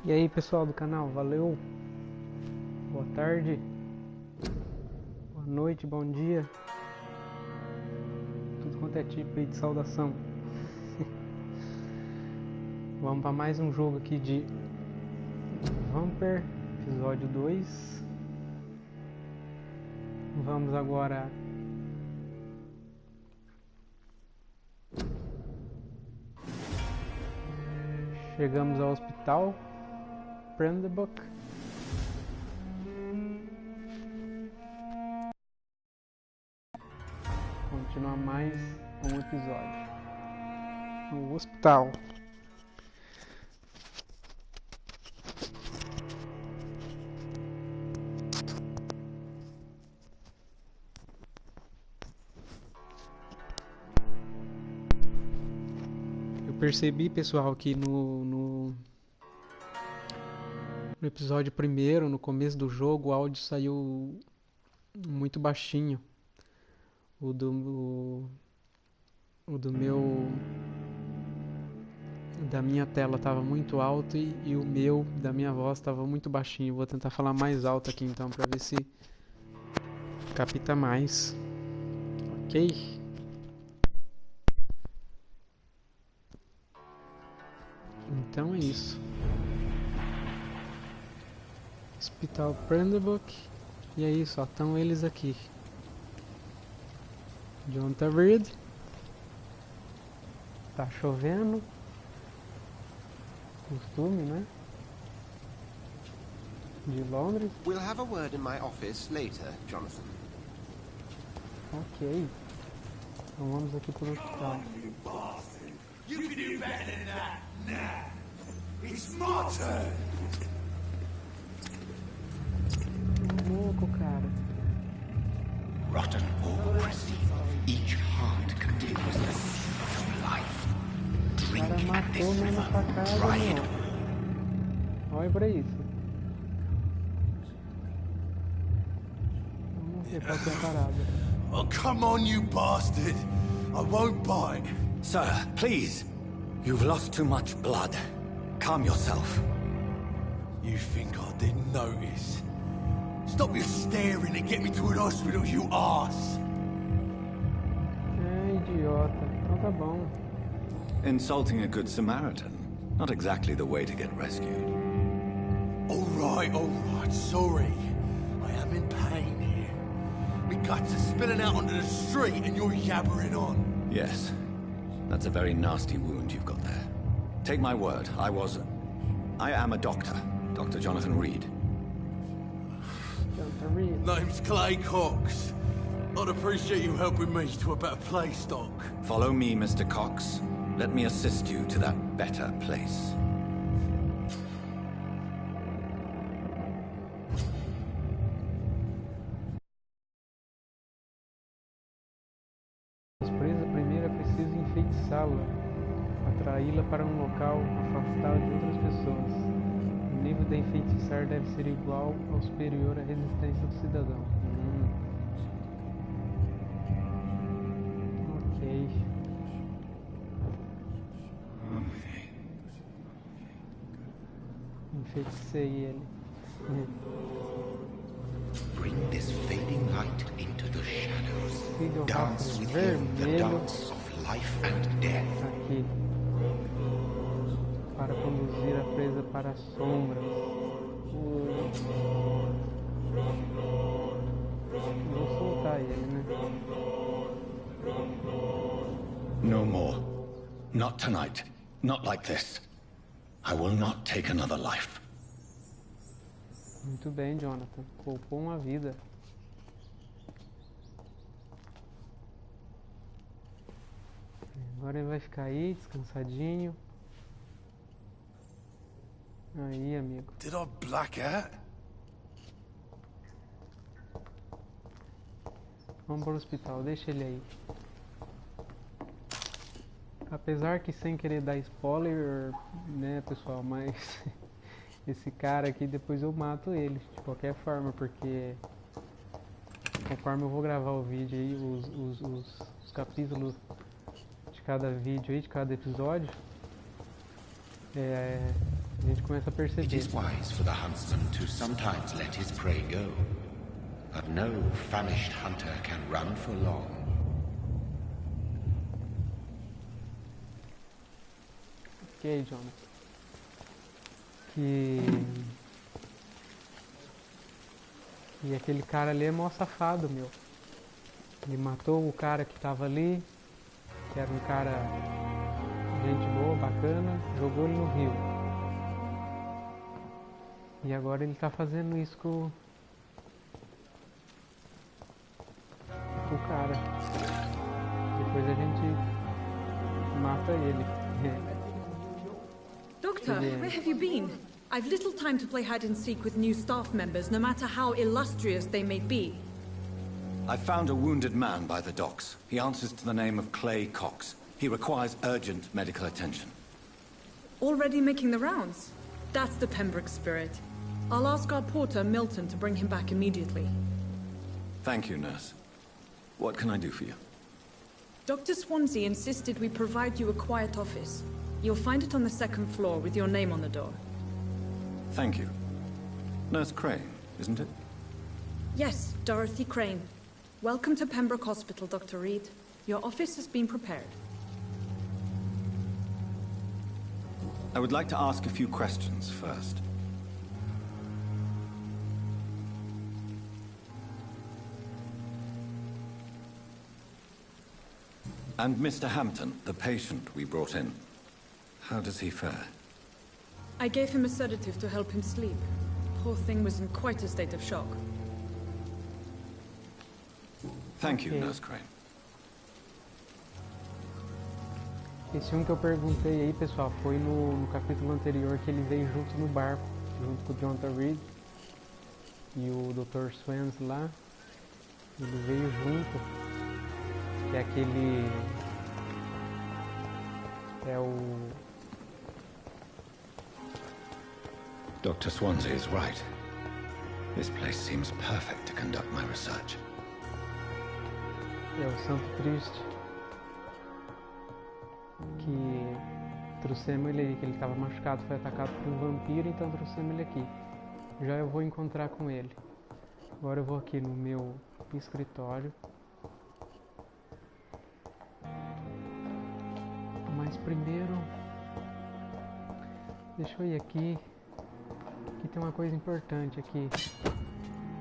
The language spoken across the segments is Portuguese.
E aí pessoal do canal, valeu, boa tarde, boa noite, bom dia, tudo quanto é tipo aí de saudação. Vamos para mais um jogo aqui de Vamyr, episódio 2. Vamos agora chegamos ao hospital Brandenburg. Continuar mais um episódio no hospital. Eu percebi, pessoal, que no episódio primeiro, no começo do jogo, o áudio saiu muito baixinho. O do meu, da minha tela estava muito alto e o meu, da minha voz, estava muito baixinho. Vou tentar falar mais alto aqui então para ver se capta mais. Ok? Então é isso. Hospital Brandenburg. E é isso, ó, estão eles aqui. Jonathan Reed. Tá chovendo. Costume, né? De Londres. We'll have a word in my office later, Jonathan. Ok. Então vamos aqui pro hospital. You can do better than that now. It's my turn. Louco, cara. Rotten bureaucracy. Each heart contains the secret of life. O Drink cara at this matou mesmo river. pra casa, Dry it meu. Olha pra isso. Vamos ver qual que é a parada. Oh, come on, you bastard. I won't bite. Sir, please. You've lost too much blood. Calm yourself. You think I didn't notice? Stop your staring and get me to an hospital, you arse. É, idiota. Então tá bom. Insulting a good Samaritan. Not exactly the way to get rescued. All right, sorry. I am in pain here. Me guts are spilling out onto the street and you're yabbering on. Yes. That's a very nasty wound you've got there. Take my word, I am a doctor. Dr. Jonathan Reed. Jonathan Reed. Name's Clay Cox. I'd appreciate you helping me to a better place, Doc. Follow me, Mr. Cox. Let me assist you to that better place. Presa, primeiro é preciso enfeitiçá-la, atraí-la para um local afastado de outras pessoas. O nível de enfeitiçar deve ser igual ou superior à resistência do cidadão. Ok. Enfeiticei ele. Bring this fading light into the shadows. Siga o Dance rastro with him the vermelho dance of life and death. aqui para conduzir a presa para as sombras. Vou soltar ele, né? No more. Not tonight. Not like this. I will not take another life. Muito bem, Jonathan. Poupou uma vida. Agora ele vai ficar aí, descansadinho. Aí, amigo. Did I black out? Vamos para o hospital, deixa ele aí. Apesar que sem querer dar spoiler, né, pessoal, mas esse cara aqui depois eu mato ele de qualquer forma, porque conforme eu vou gravar o vídeo aí, os capítulos de cada vídeo aí, de cada episódio, A gente começa a It perceber. is wise for the huntsman to sometimes let his prey go, but no famished hunter can run for long. Ok, Jonathan. E aquele cara ali é mó safado, meu. Ele matou o cara que tava ali, que era um cara gente boa, bacana, jogou ele no rio. E agora ele tá fazendo isso com o cara. Depois a gente mata ele. Doctor, where have you been? I've little time to play hide and seek with new staff members, no matter how illustrious they may be. I found a wounded man by the docks. He answers to the name of Clay Cox. He requires urgent medical attention. Already making the rounds? That's the Pembroke spirit. I'll ask our porter, Milton, to bring him back immediately. Thank you, nurse. What can I do for you? Dr. Swansea insisted we provide you a quiet office. You'll find it on the second floor with your name on the door. Thank you. Nurse Crane, isn't it? Yes, Dorothy Crane. Welcome to Pembroke Hospital, Dr. Reed. Your office has been prepared. I would like to ask a few questions first. And Mr. Hampton, the patient we brought in, how does he fare? I gave him a sedative to help him sleep. Poor thing was in quite a state of shock. Thank you, Nurse Crane. Esse que eu perguntei aí, pessoal, foi no capítulo anterior que ele veio junto no barco, junto com o Jonathan Reed e o Dr. Swansea lá. Ele veio junto, que é aquele... é o... Dr. Swansea is right. This place seems perfect to conduct my research. É o Santo Triste. Que trouxemos ele aí, que ele estava machucado, foi atacado por um vampiro, então trouxemos ele aqui. Já eu vou encontrar com ele. Agora eu vou aqui no meu escritório. Mas primeiro, deixa eu ir aqui. Aqui tem uma coisa importante aqui.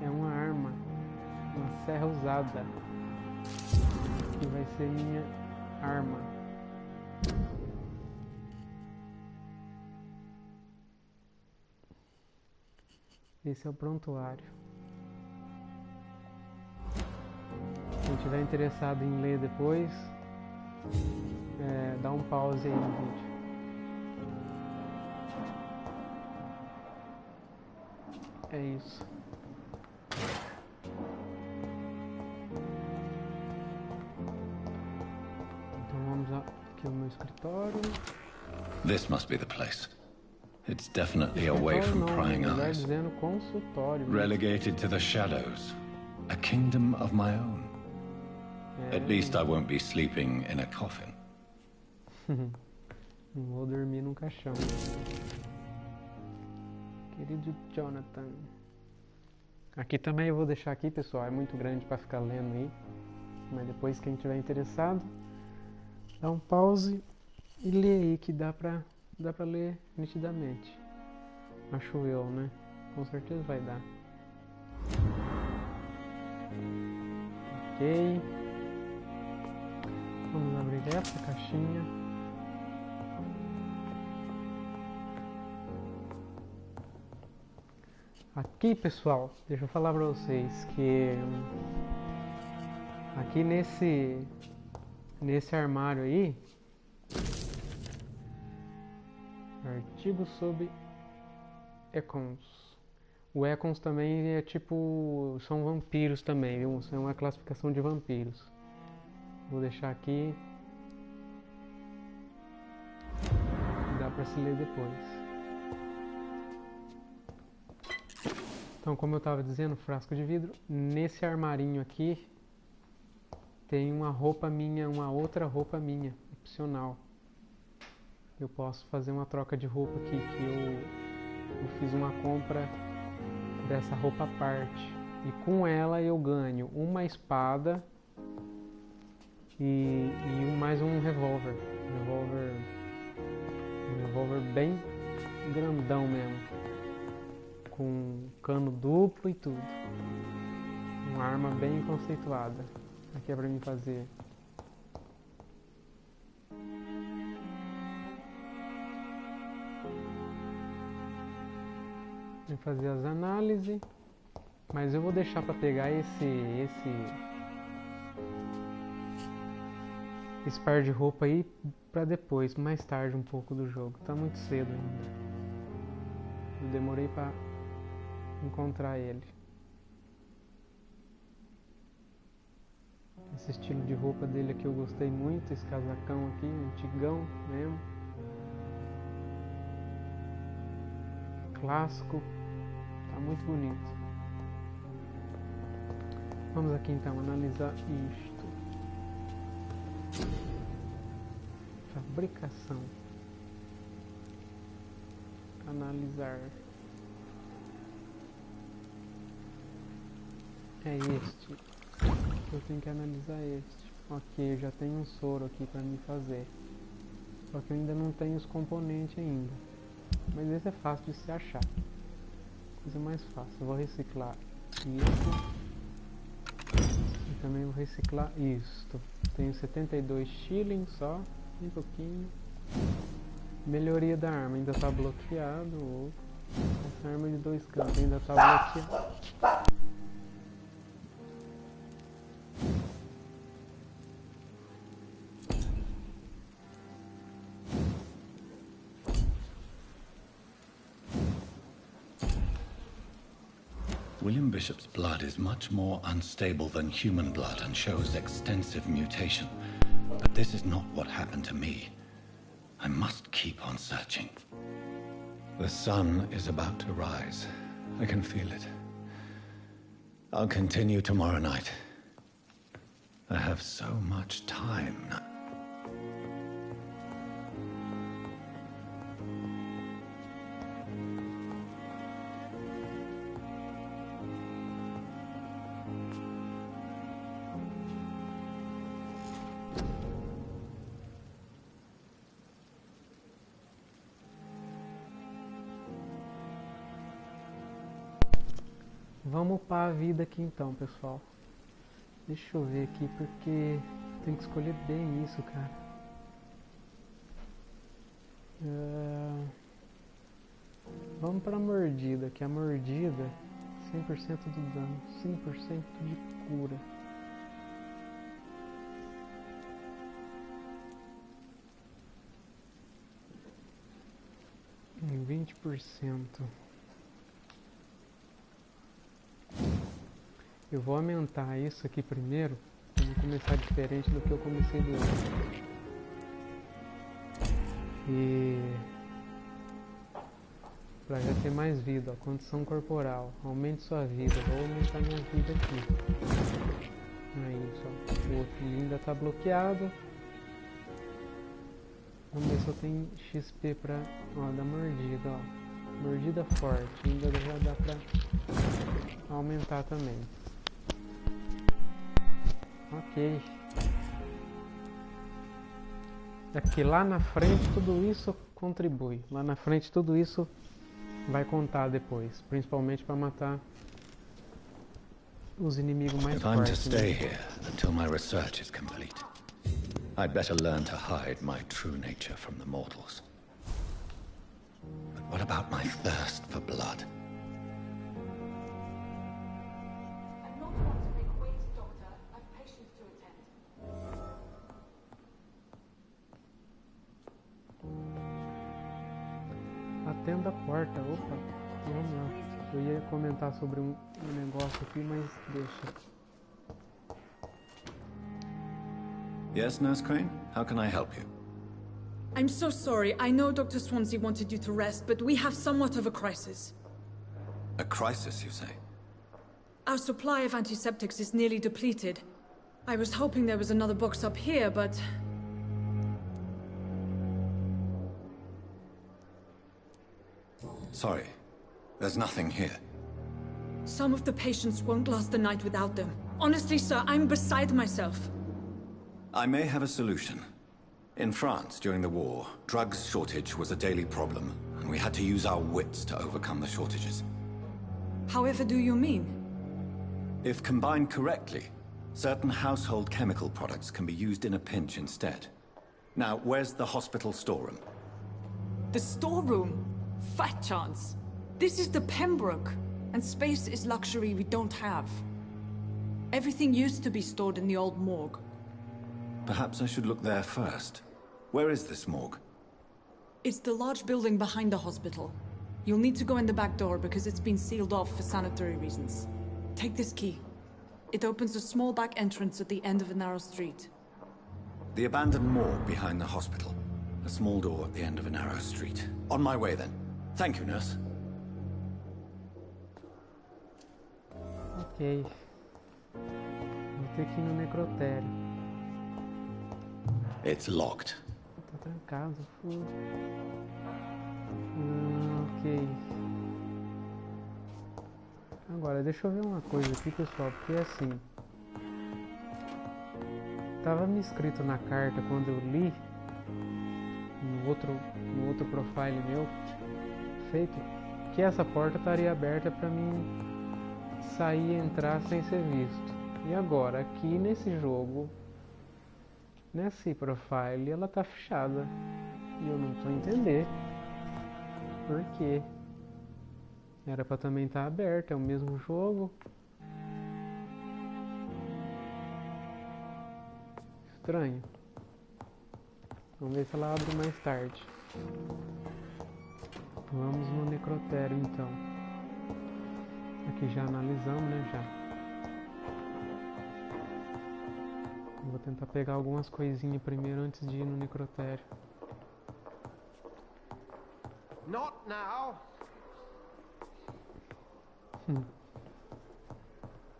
É uma arma, uma serra usada, que vai ser minha arma. Esse é o prontuário. Quem tiver interessado em ler depois, dá um pause aí no vídeo. É isso. Então vamos aqui no meu escritório. This must be the place. It's definitely away from prying eyes. Dizendo consultório. Relegated to the shadows. A kingdom of my own. At least I won't be sleeping in a coffin. Não vou dormir num caixão. Querido Jonathan. Aqui também eu vou deixar aqui, pessoal. É muito grande para ficar lendo aí. Mas depois quem tiver interessado, dá um pause e lê aí que dá pra ler nitidamente. Acho eu, né? Com certeza vai dar. Ok. Vamos abrir essa caixinha. Aqui, pessoal, deixa eu falar pra vocês que aqui nesse armário aí, artigo sobre Econs. O Econs também é tipo, são vampiros também, viu? É uma classificação de vampiros. Vou deixar aqui, dá pra se ler depois. Então, como eu estava dizendo, frasco de vidro, nesse armarinho aqui tem uma roupa minha, uma outra roupa minha, opcional. eu posso fazer uma troca de roupa aqui, que eu fiz uma compra dessa roupa à parte. E com ela eu ganho uma espada e mais um revólver. Um revólver bem grandão mesmo. Com cano duplo e tudo. Uma arma bem conceituada. Aqui é pra mim fazer. Vou fazer as análises. Mas eu vou deixar pra pegar esse par de roupa aí pra depois, mais tarde um pouco do jogo. Tá muito cedo ainda. Eu demorei pra encontrar ele. Esse estilo de roupa dele aqui eu gostei muito. Esse casacão aqui, antigão mesmo. Clássico. Tá muito bonito. Vamos aqui então analisar isto. Fabricação. Analisar. É este. Eu tenho que analisar este. Ok, eu já tenho um soro aqui para me fazer. Só que eu ainda não tenho os componentes ainda. Mas esse é fácil de se achar. Coisa mais fácil. Eu vou reciclar isso. E também vou reciclar isto. Tenho 72 shillings só. Um pouquinho. Melhoria da arma. Ainda está bloqueado. Essa arma de 2 cantos ainda está bloqueada. William Bishop's blood is much more unstable than human blood and shows extensive mutation. But this is not what happened to me. I must keep on searching. The sun is about to rise. I can feel it. I'll continue tomorrow night. I have so much time now. Vamos upar a vida aqui então, pessoal. Deixa eu ver aqui, porque tem que escolher bem isso, cara. Vamos pra mordida, que a mordida 100% do dano, 5% de cura. Em 20%. Eu vou aumentar isso aqui primeiro. Vamos começar diferente do que eu comecei do outro. E pra já ter mais vida, ó, condição corporal. Aumente sua vida. Vou aumentar minha vida aqui. Aí, só. O outro ainda tá bloqueado. Vamos ver se eu tenho XP pra... Ó, da mordida, ó. Mordida forte. Ainda já dá pra aumentar também. Ok. É que lá na frente tudo isso contribui. Lá na frente tudo isso vai contar depois. Principalmente para matar os inimigos mais fortes. If I'm to stay here until my research is complete, I'd better learn to hide my true nature from the mortals. But what about my thirst for blood? Atenda a porta, opa, vamos lá. Eu ia comentar sobre um negócio aqui, mas deixa. Yes, Nurse Crane? How can I help you? I'm so sorry. I know Dr. Swansea wanted you to rest, but we have somewhat of a crisis. A crisis, you say? Our supply of antiseptics is nearly depleted. I was hoping there was another box up here, but... Sorry. There's nothing here. Some of the patients won't last the night without them. Honestly, sir, I'm beside myself. I may have a solution. In France, during the war, drugs shortage was a daily problem, and we had to use our wits to overcome the shortages. However do you mean? If combined correctly, certain household chemical products can be used in a pinch instead. Now, where's the hospital storeroom? The storeroom? Fat chance. This is the Pembroke, and space is luxury we don't have. Everything used to be stored in the old morgue. Perhaps I should look there first. Where is this morgue? It's the large building behind the hospital. You'll need to go in the back door because it's been sealed off for sanitary reasons. Take this key. It opens a small back entrance at the end of a narrow street. The abandoned morgue behind the hospital. A small door at the end of a narrow street. On my way then. Thank you, nurse. Ok. Vou ter que ir no necrotério. It's locked. Tá trancado. Ok. Agora, deixa eu ver uma coisa aqui, pessoal, porque assim... Tava me escrito na carta quando eu li, no outro profile meu, feito, que essa porta estaria aberta para mim sair e entrar sem ser visto. E agora, aqui nesse jogo, nesse profile, ela tá fechada. E eu não tô entendendo por quê. Era pra também estar aberta, é o mesmo jogo. Estranho. Vamos ver se ela abre mais tarde. Vamos no necrotério então. Aqui já analisamos, né? Já. Vou tentar pegar algumas coisinhas primeiro antes de ir no necrotério. Not now.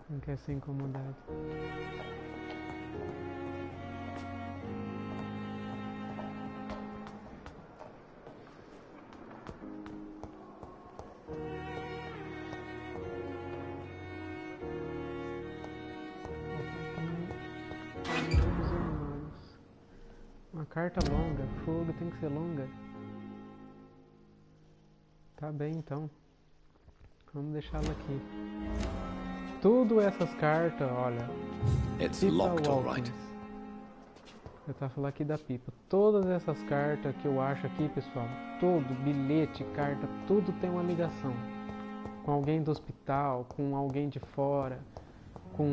Não quer ser incomodado. Uma carta longa, fogo tem que ser longa. Tá bem então. Vamos deixá-la aqui. Tudo essas cartas, olha. It's Pipa locked, all Walkins. right. Eu tava falando aqui da pipa. Todas essas cartas que eu acho aqui, pessoal, todo bilhete, carta, tudo tem uma ligação com alguém do hospital, com alguém de fora, com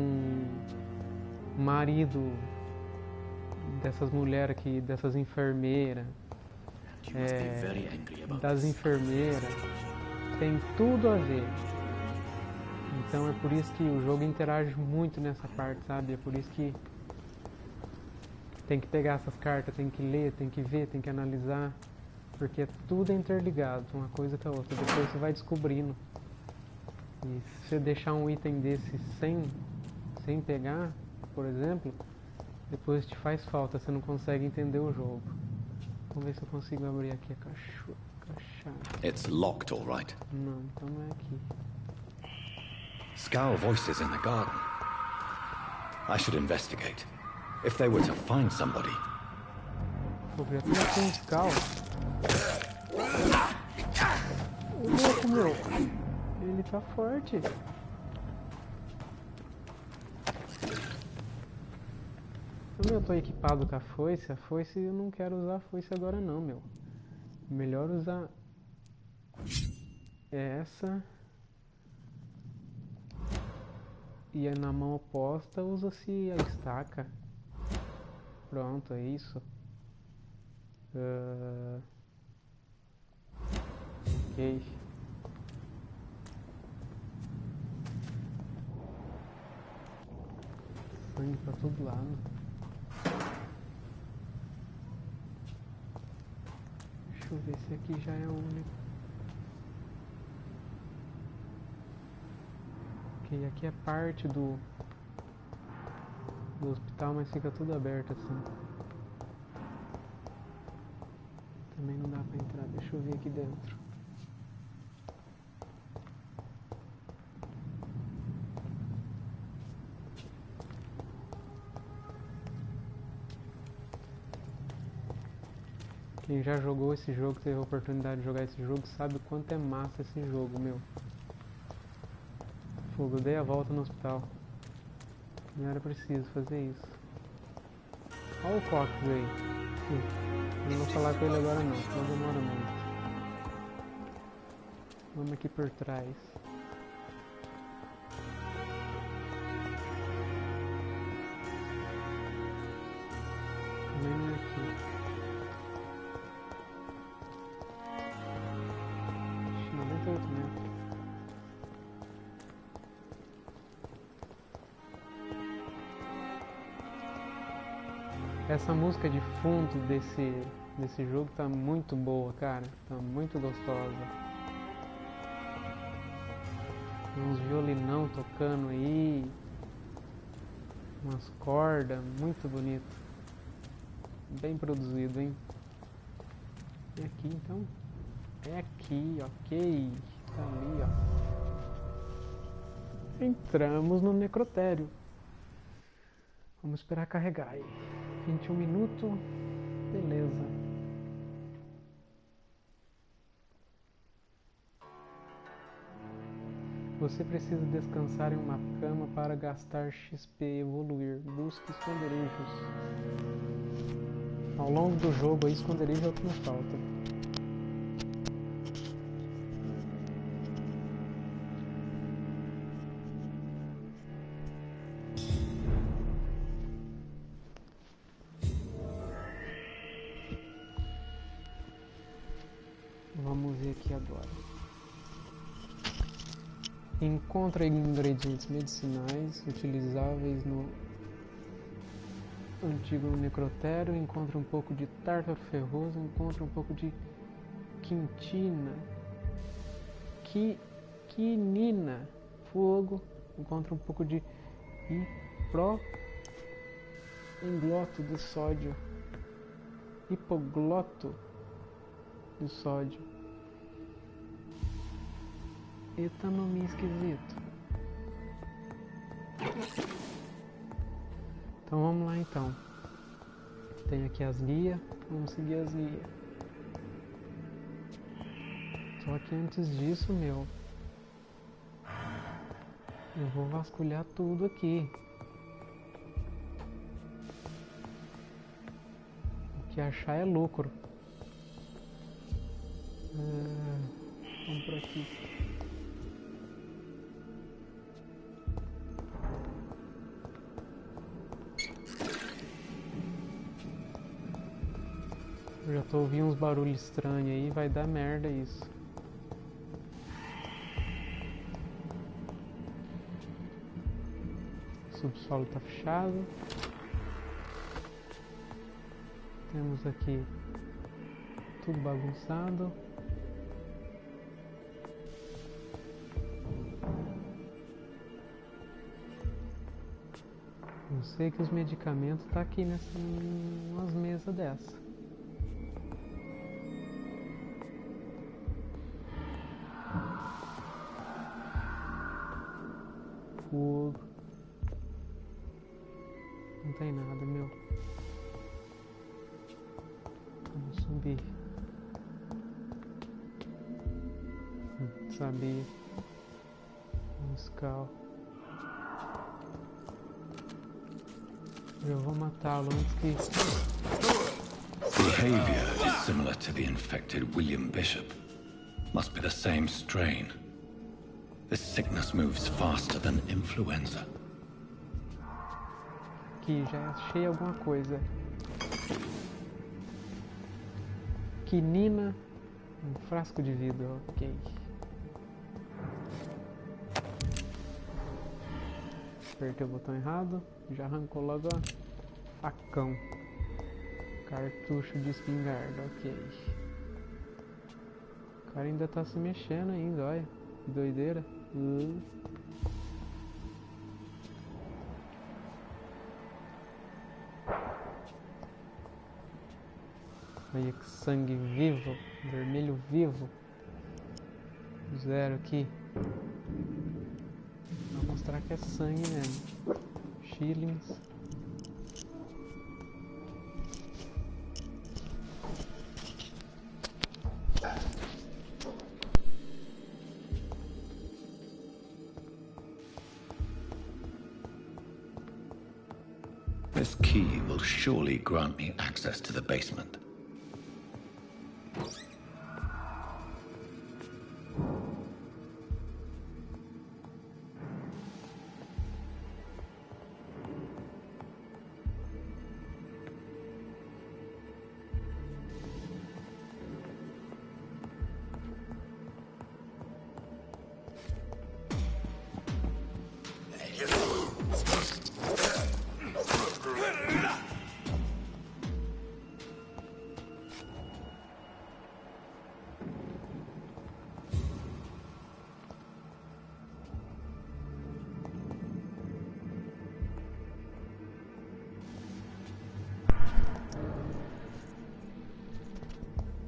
o marido dessas mulheres aqui, dessas enfermeiras, das enfermeiras. Tem tudo a ver. Então é por isso que o jogo interage muito nessa parte, sabe? É por isso que tem que pegar essas cartas, tem que ler, tem que ver, tem que analisar, porque é tudo interligado, uma coisa com a outra. Depois você vai descobrindo. E se você deixar um item desse sem pegar, por exemplo, depois te faz falta, você não consegue entender o jogo. Vamos ver se eu consigo abrir aqui a caixinha. It's locked, all right. Não, então não é aqui. Scowl voices in the garden. I should investigate. If they were to find somebody. Pô, já tem aqui um scal. Ô louco, meu. Ele tá forte. Eu tô equipado com a foice. A foice eu não quero usar a foice agora não, meu. Melhor usar essa. E na mão oposta usa-se a estaca. Pronto, é isso. Ok. Sangue pra todo lado. Deixa eu ver se aqui já é o único. Ok, aqui é parte do hospital, mas fica tudo aberto assim. Também não dá pra entrar, deixa eu ver aqui dentro. Quem já jogou esse jogo, teve a oportunidade de jogar esse jogo, sabe o quanto é massa esse jogo, meu. Fogo, eu dei a volta no hospital. Não era preciso fazer isso. Olha o Fox aí. Não vou falar com ele agora não, não demora muito. Vamos aqui por trás. Nem aqui. 98 metros. Essa música de fundo desse jogo tá muito boa, cara. Tá muito gostosa. Uns violinão tocando aí. Umas cordas, muito bonito. Bem produzido, hein? É aqui então? É aqui, ok. Tá ali, ó. Entramos no necrotério. Vamos esperar carregar aí. 21 minutos. Beleza. Você precisa descansar em uma cama para gastar XP e evoluir. Busque esconderijos. Ao longo do jogo, aí esconderijo é o que nos falta. Vamos ver aqui agora. Encontra ingredientes medicinais utilizáveis no antigo necrotério. Encontra um pouco de tártaro ferroso. Encontra um pouco de quintina. Quinina. Fogo. Encontra um pouco de hipogloto de sódio. Hipogloto de sódio. Eita, nome esquisito. Então vamos lá então. Tem aqui as guias. Vamos seguir as guias. Só que antes disso, meu, eu vou vasculhar tudo aqui. O que achar é lucro. Vamos por aqui. Eu já tô ouvindo uns barulhos estranhos aí, vai dar merda isso. O subsolo tá fechado. Temos aqui tudo bagunçado. Eu sei que os medicamentos tá aqui umas mesas dessa. Fogo. Não tem nada, meu. Vamos subir. Sabia. Vamos cal. Eu vou matá-lo antes que... Behavior is similar to the infected William Bishop. Must be the same strain. This sickness moves faster than influenza. Aqui, já achei alguma coisa. Quinina, um frasco de vidro, ok. Apertei o botão errado, já arrancou logo a facão. Cartucho de espingarda, ok. O cara ainda tá se mexendo ainda, olha. Que doideira. Olha que sangue vivo, vermelho vivo. Zero aqui. Vou mostrar que é sangue mesmo. Shillings. This key will surely grant me access to the basement.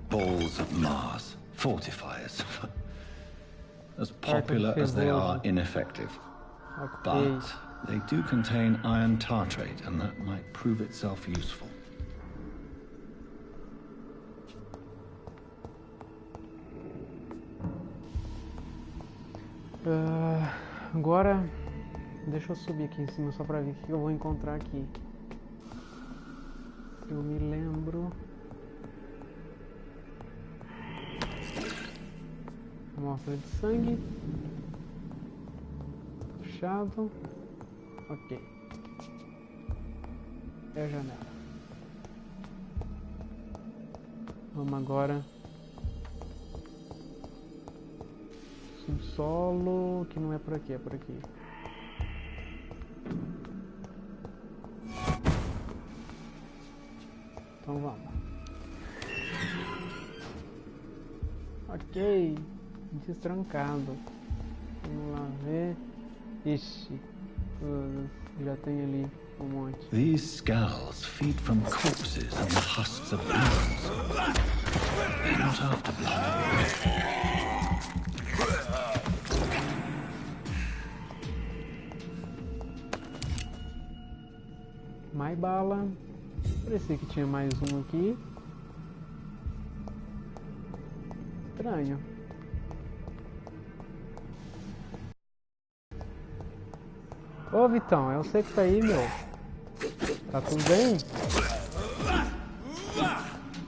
Balls of Mars, fortifiers. As popular as they are ineffective. But they do contain iron tartrate, and that might prove itself useful. Agora, deixa eu subir aqui em cima só pra ver o que eu vou encontrar aqui. Se eu me lembro... Amostra de sangue. Puxado. Ok. É a janela. Vamos agora. Subsolo, que não é por aqui, é por aqui. Então vamos. Ok. Destrancado. Vamos lá ver. Ixi. Já tem ali um monte. These skulls feed from corpses and the husks of beasts. They're not after blood. Mais bala. Parecia que tinha mais um aqui. Estranho. Ô Vitão, é você que tá aí, meu. Tá tudo bem?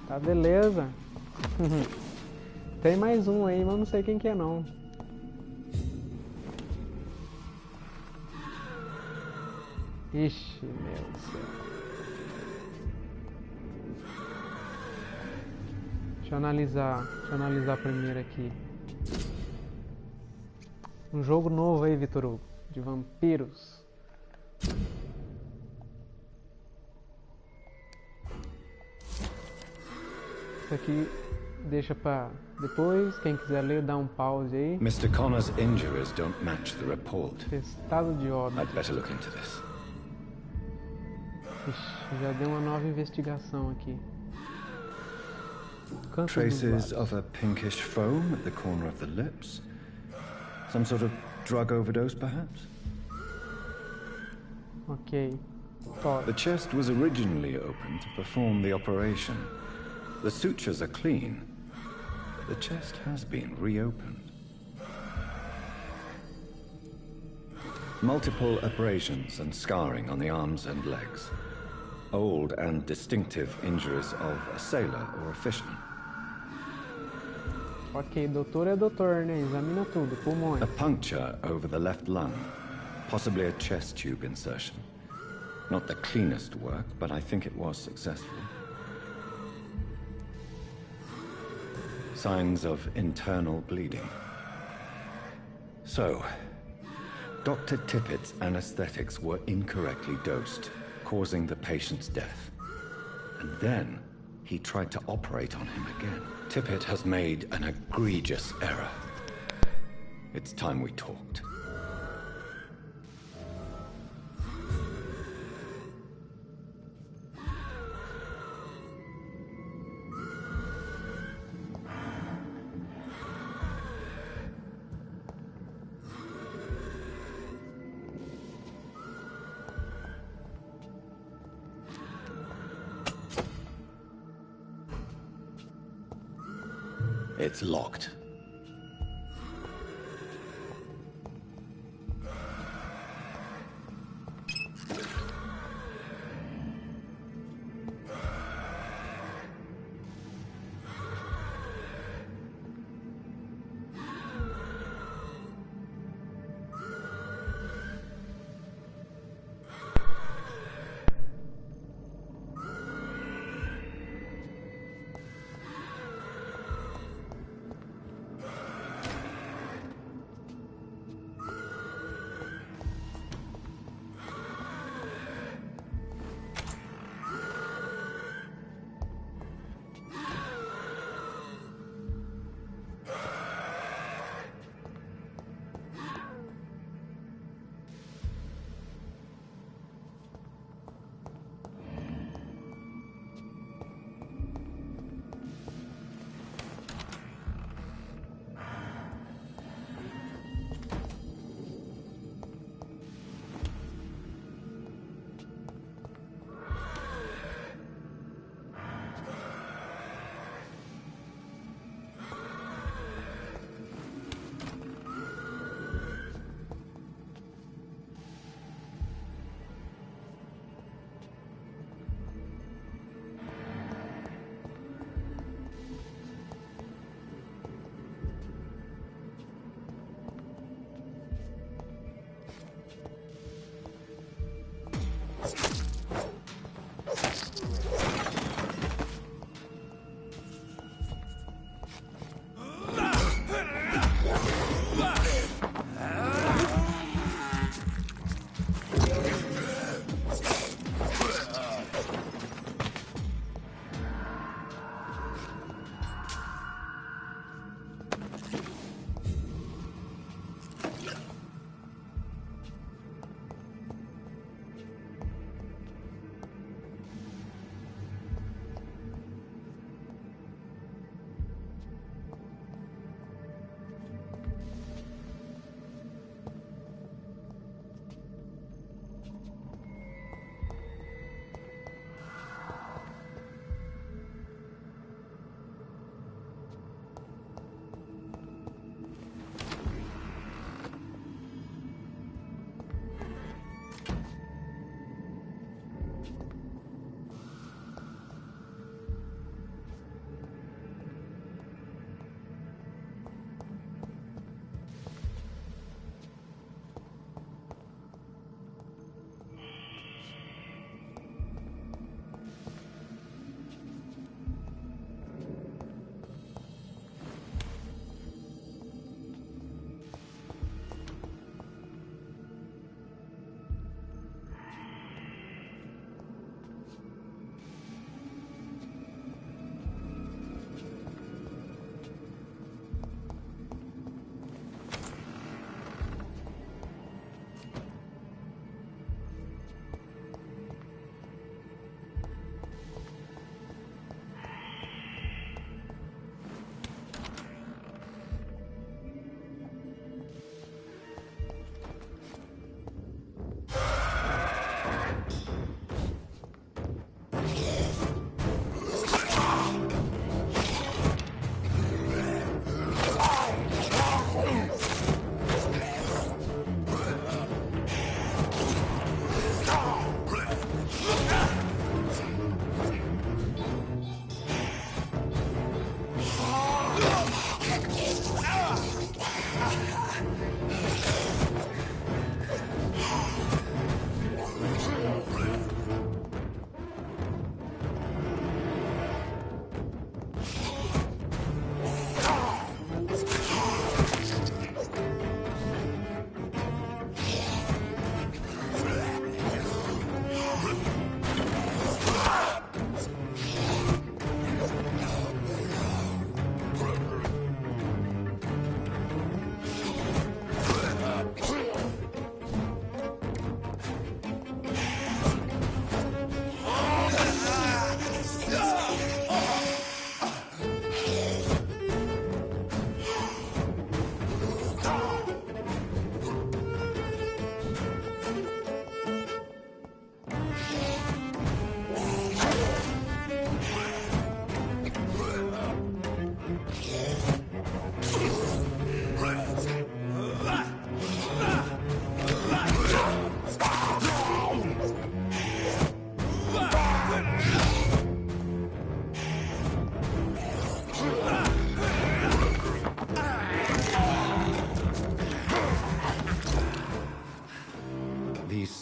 Tá beleza. Tem mais um aí, mas eu não sei quem que é não. Ixi, meu Deus do céu. Deixa eu analisar primeiro aqui. Um jogo novo aí, Vitor Hugo, de vampiros. Isso aqui deixa pra depois, quem quiser ler, dá um pause aí. Mr. Connor's injuries don't match the report. Estado de óbito. I'd better look into this. Ixi, já deu uma nova investigação aqui. Traces of a pinkish foam at the corner of the lips. Some sort of drug overdose, perhaps? Ok. The chest was originally open to perform the operation. The sutures are clean. The chest has been reopened. Multiple abrasions and scarring on the arms and legs. Old and distinctive injuries of a sailor or a fisherman. Ok, doutor é doutor, né? Examina tudo, pulmões. A puncture over the left lung. Possibly a chest tube insertion. Not the cleanest work, but I think it was successful. Signs of internal bleeding. So, Dr. Tippett's anesthetics were incorrectly dosed, causing the patient's death. And then, he tried to operate on him again. Tippett has made an egregious error. It's time we talked. It's locked.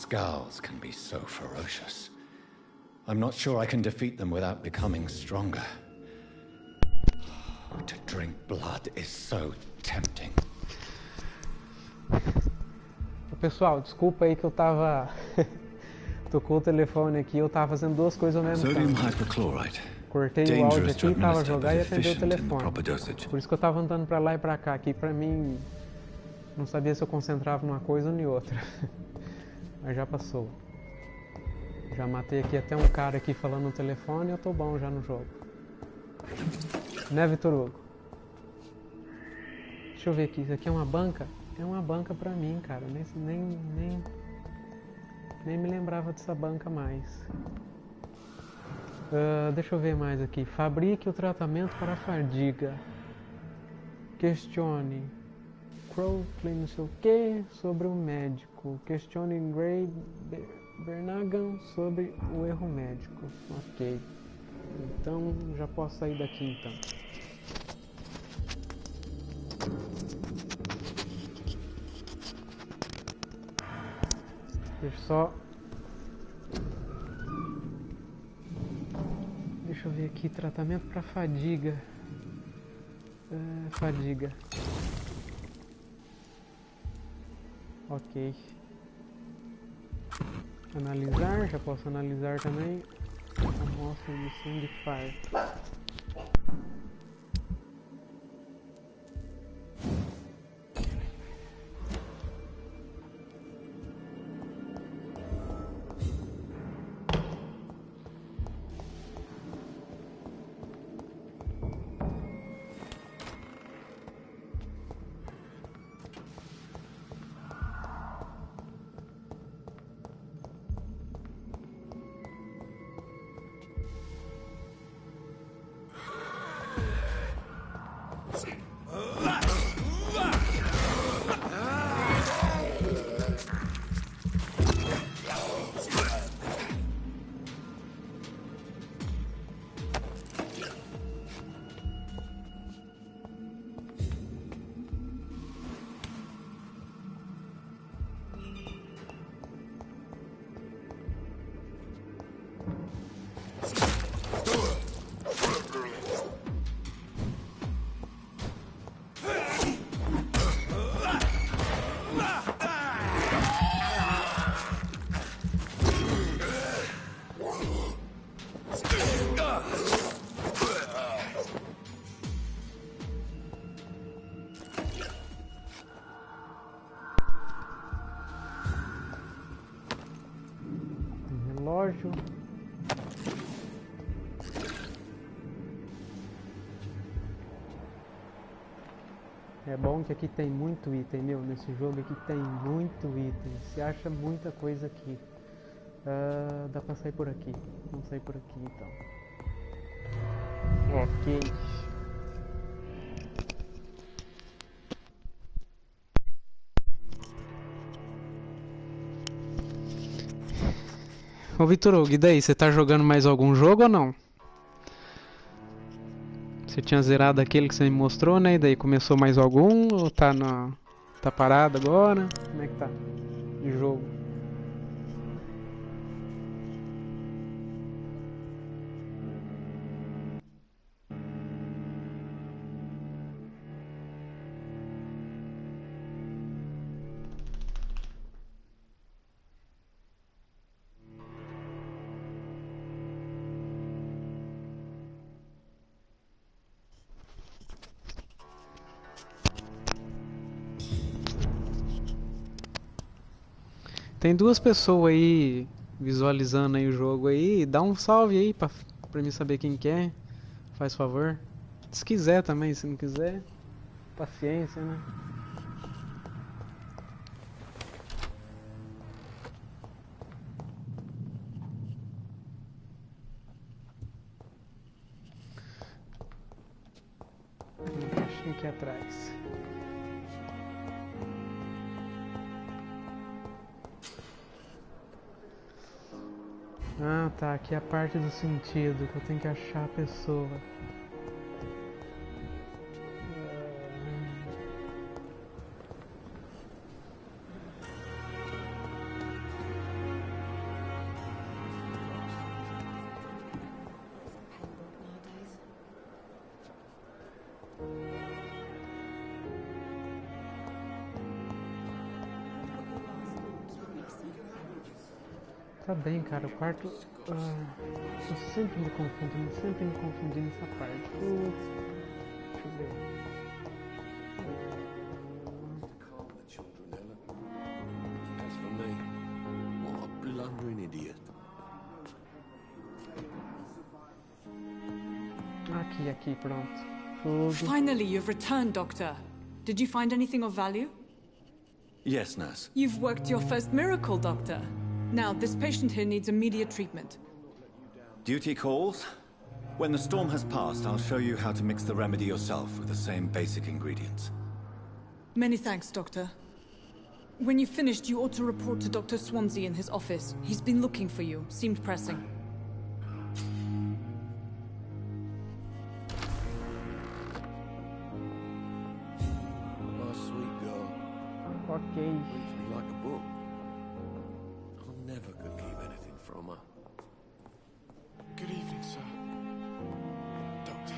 Skulls can be so ferocious. I'm not sure I can defeat them without becoming stronger. To drink blood is so tempting. Pessoal, desculpa aí que eu tava... Tocou o telefone aqui, eu tava fazendo duas coisas ao mesmo Sodium tempo. hypochlorite. Cortei o áudio aqui, tava a jogar e atendeu o telefone. Por isso que eu tava andando pra lá e pra cá, aqui pra mim... Não sabia se eu concentrava numa coisa ou em outra. Mas já passou. Já matei aqui até um cara aqui falando no telefone e eu tô bom já no jogo. Né, Vitor Hugo? Deixa eu ver aqui, isso aqui é uma banca? É uma banca pra mim, cara. Nem me lembrava dessa banca mais. Deixa eu ver mais aqui. Fabrique o tratamento para a fadiga. Questione Crowley, não sei o que, sobre o médico. Questione Gray Bernagan sobre o erro médico. Ok. Então, já posso sair daqui então. Deixa eu ver aqui, tratamento para fadiga. Fadiga. Ok. Analisar, já posso analisar também. Amostra de sangue fire. Relógio. É bom que aqui tem muito item, meu. Nesse jogo aqui tem muito item. Se acha muita coisa aqui. Dá pra sair por aqui. Vamos sair por aqui então. Ok. Ô Vitor Hugo, e daí? Você tá jogando mais algum jogo ou não? Você tinha zerado aquele que você me mostrou, né? E daí começou mais algum? Ou tá parado agora? Como é que tá? De jogo. Tem duas pessoas aí visualizando aí o jogo aí. Dá um salve aí pra mim saber quem que é. Faz favor. Se quiser também, se não quiser. Paciência, né? Uma caixinha aqui atrás. Ah, tá. Aqui é a parte do sentido que eu tenho que achar a pessoa. Tá bem, cara, o quarto... eu sempre me confundo nessa parte. Deixa eu ver. Calm the children, Ellen. As for me, what a blundering idiot. Aqui, pronto. Tudo. Finally, you've returned, Doctor. Did you find anything of value? Yes, nurse. You've worked your first miracle, Doctor. Now, this patient here needs immediate treatment. Duty calls. When the storm has passed, I'll show you how to mix the remedy yourself with the same basic ingredients. Many thanks, Doctor. When you've finished, you ought to report to Dr. Swansea in his office. He's been looking for you. Seemed pressing. Nice, sweet girl. Ok. Reads me like a book. I never could keep anything from her. Good evening, sir. Doctor.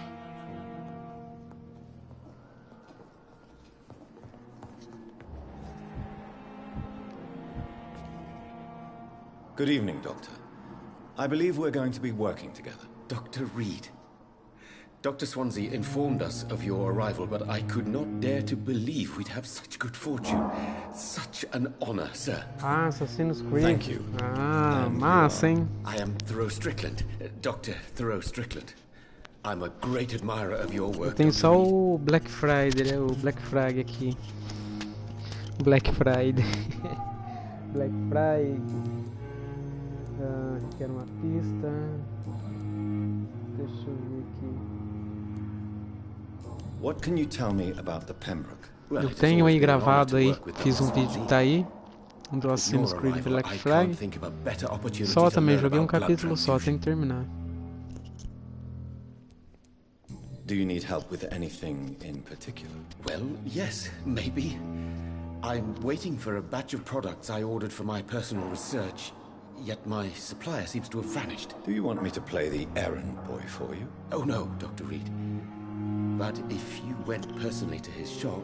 Good evening, Doctor. I believe we're going to be working together. Dr. Reed. Dr. Swansea informed us of your arrival, but I could not dare to believe we'd have such good fortune. Such an honor, sir. Assassin's Creed. Thank you. Massa, hein? I am Thoreau Strickland, Dr. Thoreau Strickland. I'm a great admirer of your work. Tem Dr. só Reed. o Black Friday, né? O Black Friday aqui. Black Friday. Black Friday. Quero uma pista. Deixa eu ver aqui. What can you tell me about the Pembroke? Well, Eu it has tenho always aí been an honor gravado to aí, work with fiz Dr. vídeo, Swansea. tá aí, do With Assassin's your Creed arrival, Black I Flag. can't think of a better opportunity Só to também, learn joguei um about blood capítulo só, transfusion. tem que terminar. Do you need help with anything in particular? Well, yes, maybe. I'm waiting for a batch of products I ordered for my personal research, yet my supplier seems to have vanished. Do you want me to play the errand boy for you? Oh no, Dr. Reed. But if you went personally to his shop,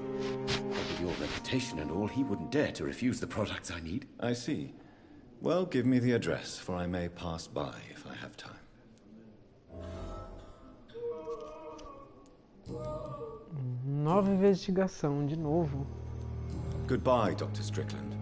with your reputation and all, he wouldn't dare to refuse the products I need. I see. Well, give me the address, for I may pass by if I have time. Nova investigação, de novo. Goodbye, Dr. Strickland.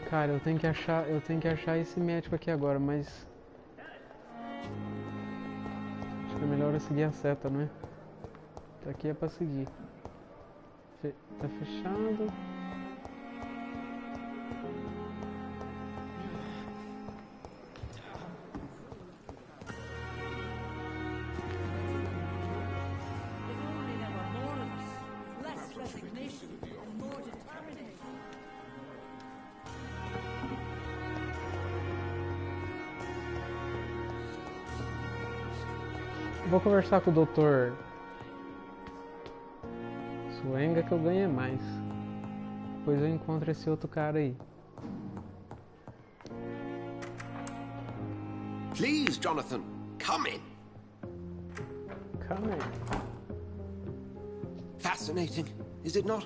Cara, eu tenho que achar esse médico aqui agora, mas acho que é melhor eu seguir a seta, não é? Tá aqui é pra seguir. Tá fechado. Vou conversar com o Dr. Suenga que eu ganhei mais. Depois eu encontro esse outro cara aí. Please, Jonathan, come in. Calma aí. Fascinating, is it not?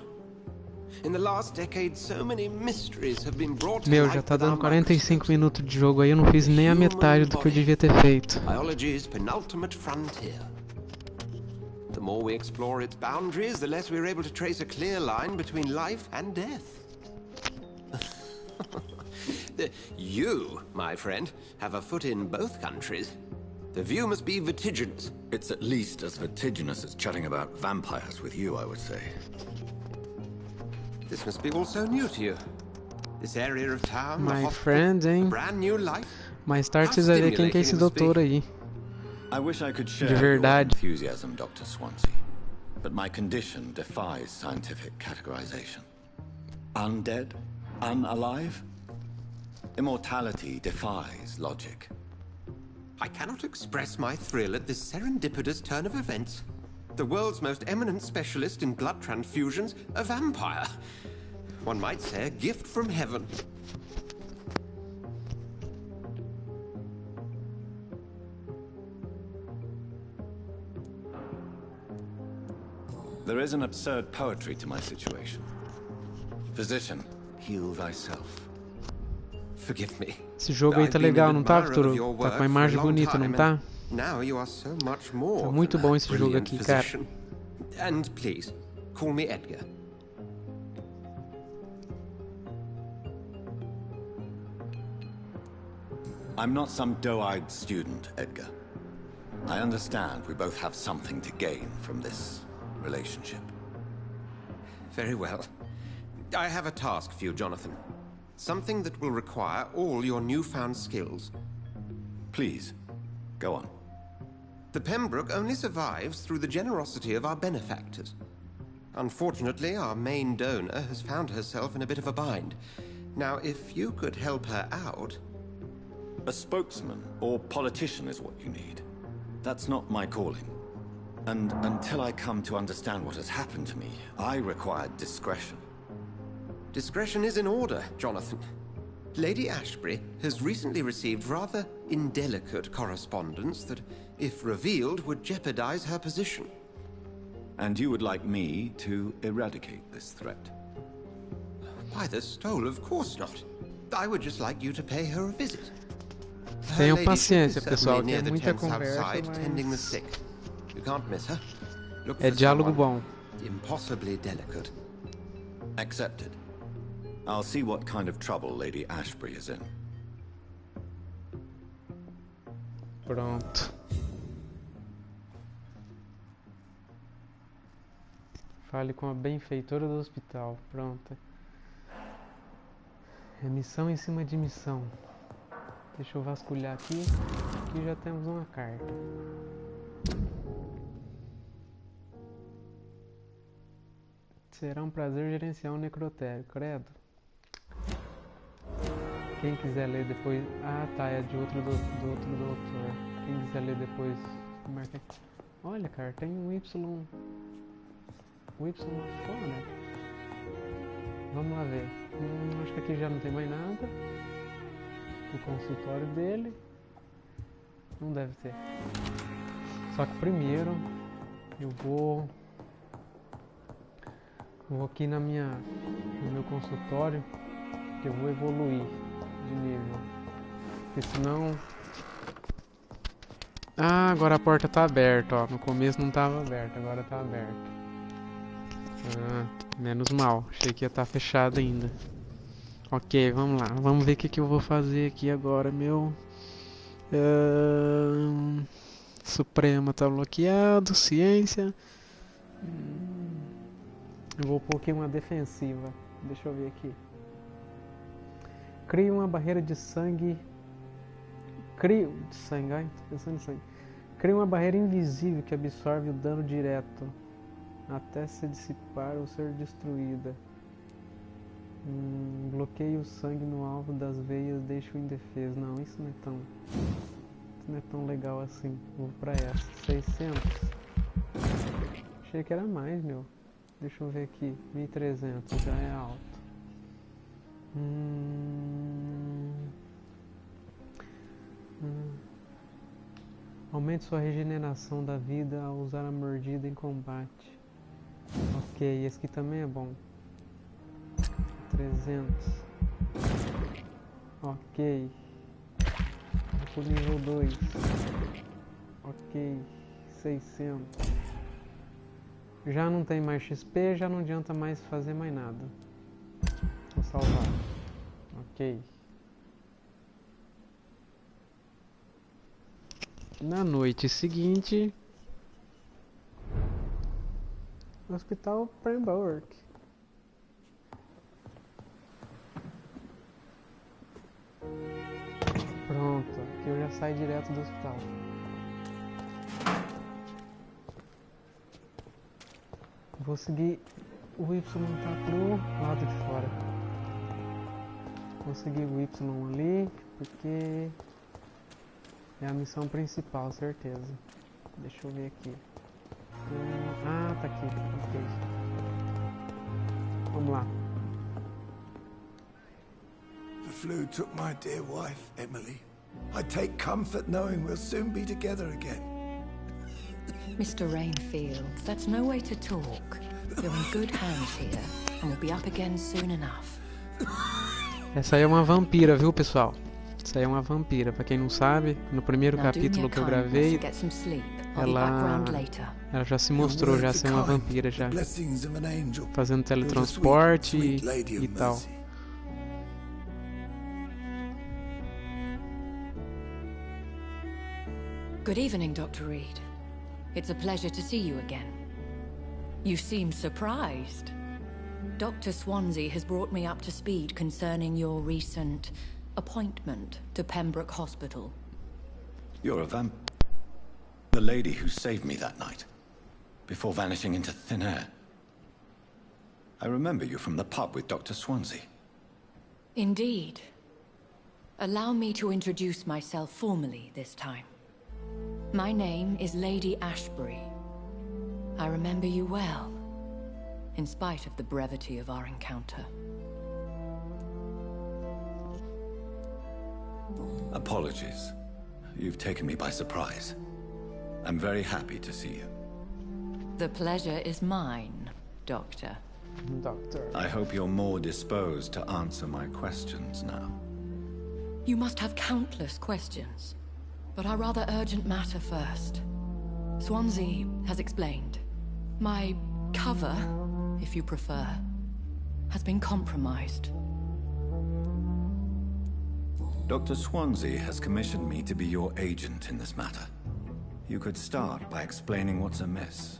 In the last decade, so many mysteries have been brought to Meu, light já tá with our dando 45 microscopes. minutos de jogo aí, eu não fiz nem a metade do que eu devia ter feito. Biology's penultimate frontier. The more we explore its boundaries, the less we're able to trace a clear line between life and death. You, my friend, have a foot in both countries. The view must be vertiginous. It's at least as vertiginous as chatting about vampires with you, I would say. This must be all so new to you. This area of town, the My hospital, friend, hein? brand new life. Mais tarde vocês vão ver quem que é esse doutor aí. I wish I could share De your verdade. enthusiasm, Dr. Swansea, but my condition defies scientific categorization. Undead? Unalive? Immortality defies logic. I cannot express my thrill at this serendipitous turn of events. The world's most eminent specialist in blood transfusions, a vampire. One might say a gift from heaven. There is an absurd poetry to my situation. Physician, heal thyself. Forgive me. Esse jogo aí tá legal, não tá, Arturo? Tá com a imagem bonita, não tá? Now you are so much more. Tá muito bom esse jogo aqui, cara. And please, call me Edgar. I'm not some doe-eyed student, Edgar. I understand we both have something to gain from this relationship. Very well. I have a task for you, Jonathan. Something that will require all your newfound skills. Please, go on. The Pembroke only survives through the generosity of our benefactors. Unfortunately, our main donor has found herself in a bit of a bind. Now, if you could help her out... A spokesman or politician is what you need. That's not my calling. And until I come to understand what has happened to me, I require discretion. Discretion is in order, Jonathan. Lady Ashbury has recently received rather indelicate correspondence that, if revealed, would jeopardize her position. And you would like me to eradicate this threat? By the stole, of course not. I would just like you to pay her a visit. Tenham paciência, pessoal, que é muita conversa, mas... You can't miss her. É diálogo bom. Impossibly delicate. Accepted. I'll see what kind of trouble Lady Ashbury is in. Pronto. Fale com a benfeitora do hospital. Pronto. É missão em cima de missão. Deixa eu vasculhar aqui. Aqui já temos uma carta. Será um prazer gerenciar um necrotério, credo. Quem quiser ler depois... Ah, tá, é de outro do outro doutor. Quem quiser ler depois... Marca... Olha, cara, tem um Y... O Y lá fora. Vamos lá ver. Acho que aqui já não tem mais nada. O consultório dele. Não deve ter. Só que primeiro eu vou aqui no meu consultório, que eu vou evoluir de nível. Porque senão... Ah, agora a porta tá aberta, ó. No começo não tava aberta, agora tá aberta. Ah, menos mal. Achei que ia estar fechado ainda. Ok, vamos lá. Vamos ver o que eu vou fazer aqui agora, meu... Suprema tá bloqueado. Ciência. Eu vou pôr aqui uma defensiva. Deixa eu ver aqui. Cria uma barreira de sangue. Ai, tô pensando em sangue. Cria uma barreira invisível que absorve o dano direto até se dissipar ou ser destruída. Bloqueia o sangue no alvo das veias, deixa-o indefeso. Não, isso não é tão legal assim. Vou pra essa. 600. Achei que era mais, meu. Deixa eu ver aqui. 1300, já é alto. Aumente sua regeneração da vida ao usar a mordida em combate. Ok, esse aqui também é bom. 300. Ok. Vou pro nível 2. Ok. 600. Já não tem mais XP, já não adianta mais fazer mais nada. Vou salvar. Ok. Na noite seguinte, Hospital Pembroke. Pronto, aqui eu já saio direto do hospital. Vou seguir o Y, tá pro lado de fora. Vou seguir o Y ali, porque é a missão principal, certeza. Deixa eu ver aqui. Ah, tá aqui. Ok. Vamos lá. The flu took my dear wife, Emily. I take comfort knowing we'll soon be together again. Mr. Rainfield, that's no way to talk. You're in good hands here, and we'll be up again soon enough. Essa aí é uma vampira, viu, pessoal? Essa aí é uma vampira. Pra quem não sabe, no primeiro capítulo que eu gravei, ela já se mostrou já ser uma vampira, já fazendo teletransporte e tal. Good evening, Dr. Reed. It's a pleasure to see you again. You seem surprised. Dr. Swansea has brought me up to speed concerning your recent appointment to Pembroke Hospital. You're a the lady who saved me that night, before vanishing into thin air. I remember you from the pub with Dr. Swansea. Indeed. Allow me to introduce myself formally this time. My name is Lady Ashbury. I remember you well, in spite of the brevity of our encounter. Apologies. You've taken me by surprise. I'm very happy to see you. The pleasure is mine, Doctor. I hope you're more disposed to answer my questions now. You must have countless questions, but our rather urgent matter first. Swansea has explained. My cover, if you prefer, has been compromised. Dr. Swansea has commissioned me to be your agent in this matter. You could start by explaining what's amiss.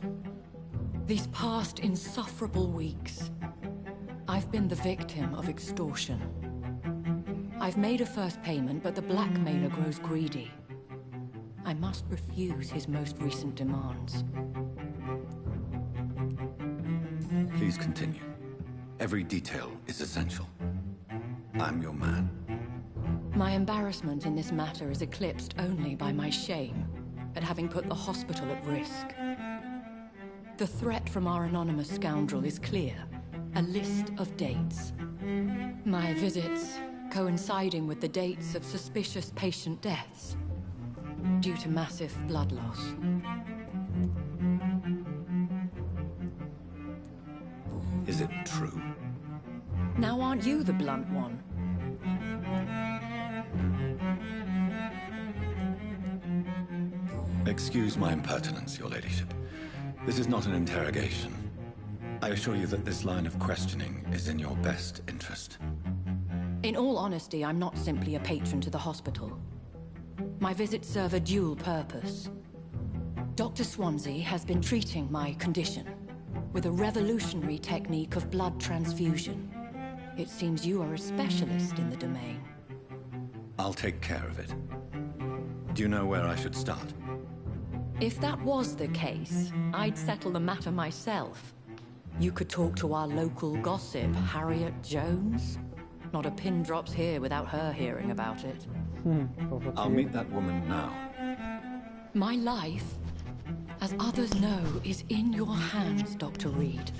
These past insufferable weeks, I've been the victim of extortion. I've made a first payment, but the blackmailer grows greedy. I must refuse his most recent demands. Please continue. Every detail is essential. I'm your man. My embarrassment in this matter is eclipsed only by my shame at having put the hospital at risk. The threat from our anonymous scoundrel is clear. A list of dates. My visits coinciding with the dates of suspicious patient deaths due to massive blood loss. Is it true? Now aren't you the blunt one? Excuse my impertinence, your ladyship. This is not an interrogation. I assure you that this line of questioning is in your best interest. In all honesty, I'm not simply a patron to the hospital. My visits serve a dual purpose. Dr. Swansea has been treating my condition with a revolutionary technique of blood transfusion. It seems you are a specialist in the domain. I'll take care of it. Do you know where I should start? If that was the case, I'd settle the matter myself. You could talk to our local gossip, Harriet Jones. Not a pin drops here without her hearing about it. I'll meet that woman now. My life, as others know, is in your hands, Dr. Reed.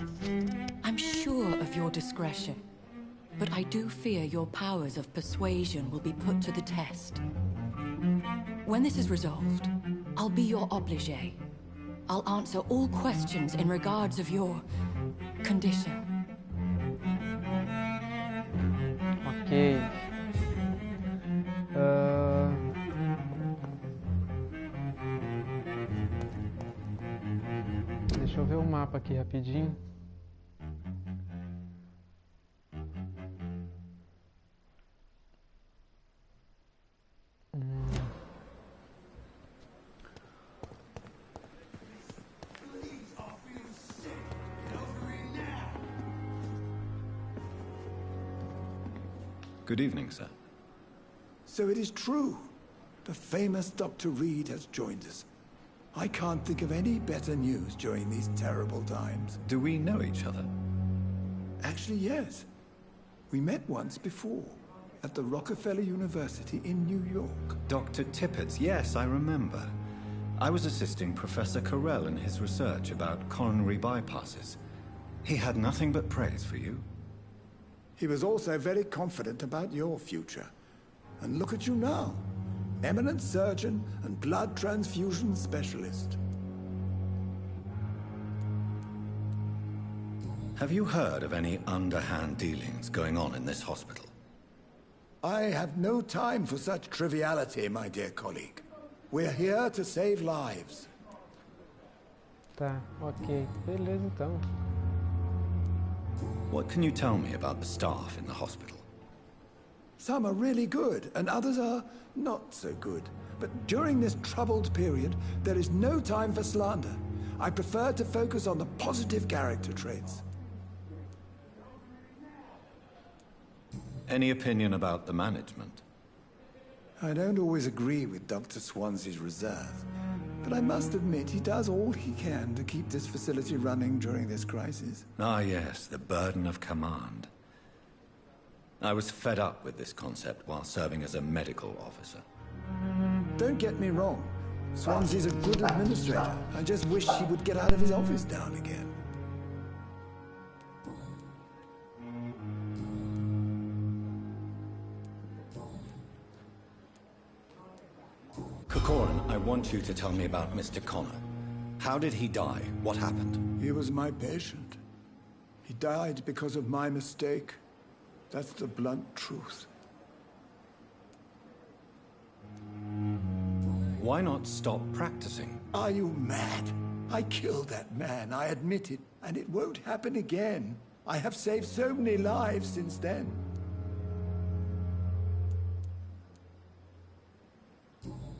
I'm sure of your discretion, but I do fear your powers of persuasion will be put to the test. When this is resolved, I'll be your obligé. I'll answer all questions in regards of your condition. Ok. Deixa eu ver o mapa aqui rapidinho. Good evening, sir. So it is true. The famous Dr. Reed has joined us. I can't think of any better news during these terrible times. Do we know each other? Actually, yes. We met once before, at the Rockefeller University in New York. Dr. Tippett, yes, I remember. I was assisting Professor Carell in his research about coronary bypasses. He had nothing but praise for you. He was also very confident about your future. And look at you now. Eminent surgeon and blood transfusion specialist. Have you heard of any underhand dealings going on in this hospital? I have no time for such triviality, my dear colleague. We're here to save lives. Tá, ok. Beleza, então. What can you tell me about the staff in the hospital? Some are really good, and others are not so good. But during this troubled period, there is no time for slander. I prefer to focus on the positive character traits. Any opinion about the management? I don't always agree with Dr. Swansea's reserve, but I must admit he does all he can to keep this facility running during this crisis. Ah, yes, the burden of command. I was fed up with this concept while serving as a medical officer. Don't get me wrong. Swansea's a good administrator. I just wish he would get out of his office now and again. Corcoran, I want you to tell me about Mr. Connor. How did he die? What happened? He was my patient. He died because of my mistake. That's the blunt truth. Why not stop practicing? Are you mad? I killed that man, I admit it, and it won't happen again. I have saved so many lives since then.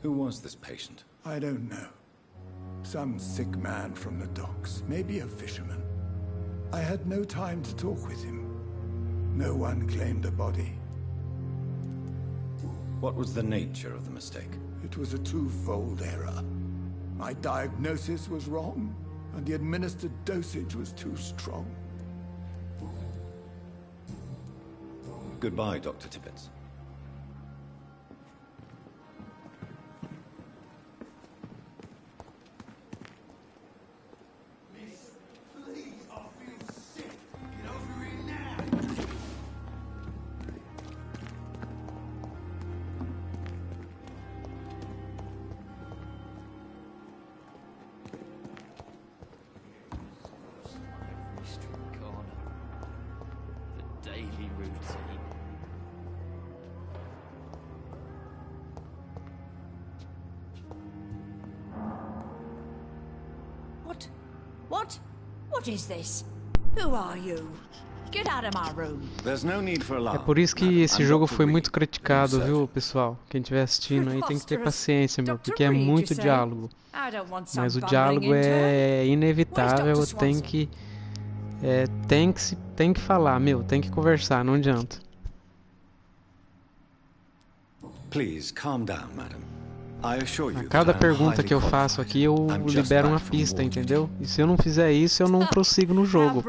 Who was this patient? I don't know. Some sick man from the docks, maybe a fisherman. I had no time to talk with him. No one claimed a body. What was the nature of the mistake? It was a twofold error. My diagnosis was wrong, and the administered dosage was too strong. Goodbye, Dr. Tibbets. What is this? Who are you? Get out of my room. There's no need for alarm. É por isso que esse jogo foi muito criticado, viu, pessoal? Quem estiver assistindo aí tem que ter paciência, meu, porque é muito diálogo. Mas o diálogo é inevitável, tem que falar, meu, tem que conversar, não adianta. Please calm down, madam. A cada pergunta que eu faço aqui, eu libero uma pista, entendeu? E se eu não fizer isso, eu não prossigo no jogo.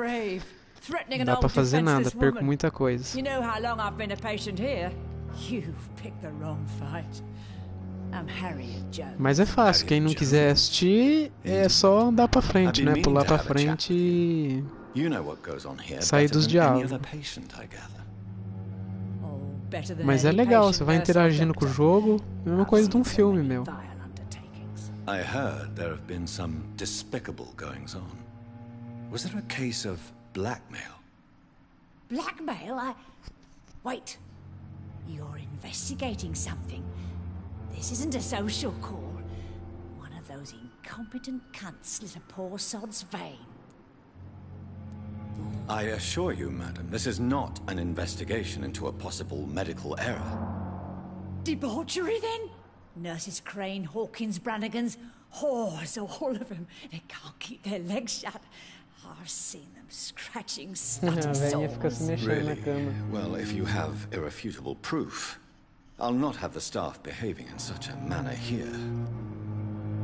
Não dá pra fazer nada, perco muita coisa. Mas é fácil, quem não quiser assistir, é só andar pra frente, né? Pular pra frente e sair dos diálogos. Mas é legal, você vai interagindo com o jogo, mesma coisa de um filme, meu. I heard there have been some despicable goings on. Was there a case of blackmail? Blackmail? Wait. You're investigating something. This isn't a social call. One of those incompetent cunts slit a poor sod's vein. I assure you, madam, this is not an investigation into a possible medical error. Debauchery, then? Nurses Crane, Hawkins, Brannigans, whores, all of them. They can't keep their legs shut. I've seen them scratching slutty sores. Really? Well, if you have irrefutable proof, I'll not have the staff behaving in such a manner here.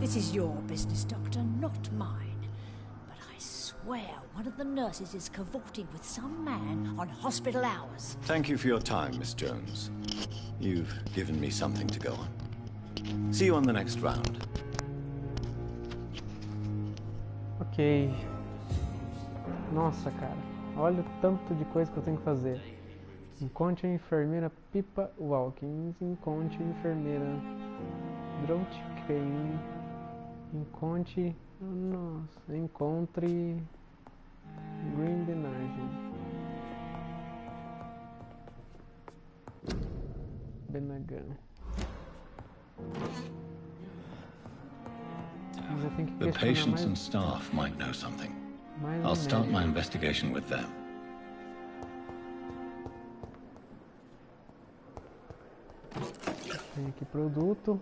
This is your business, Doctor, not mine. But I swear one of the nurses is cavorting with some man on hospital hours. Thank you for your time, Miss Jones. You've given me something to go on. See you on the next round. Ok. Nossa, cara. Olha o tanto de coisa que eu tenho que fazer. Encontre a enfermeira Pippa Watkins. Encontre a enfermeira Drought Crane. Encontre... Nossa. Encontre... Green Denargen. Benagan. Mas eu tenho que The questionar patients mais... and staff might know something. mais I'll um start médico. my investigation with them. Tem aqui produto.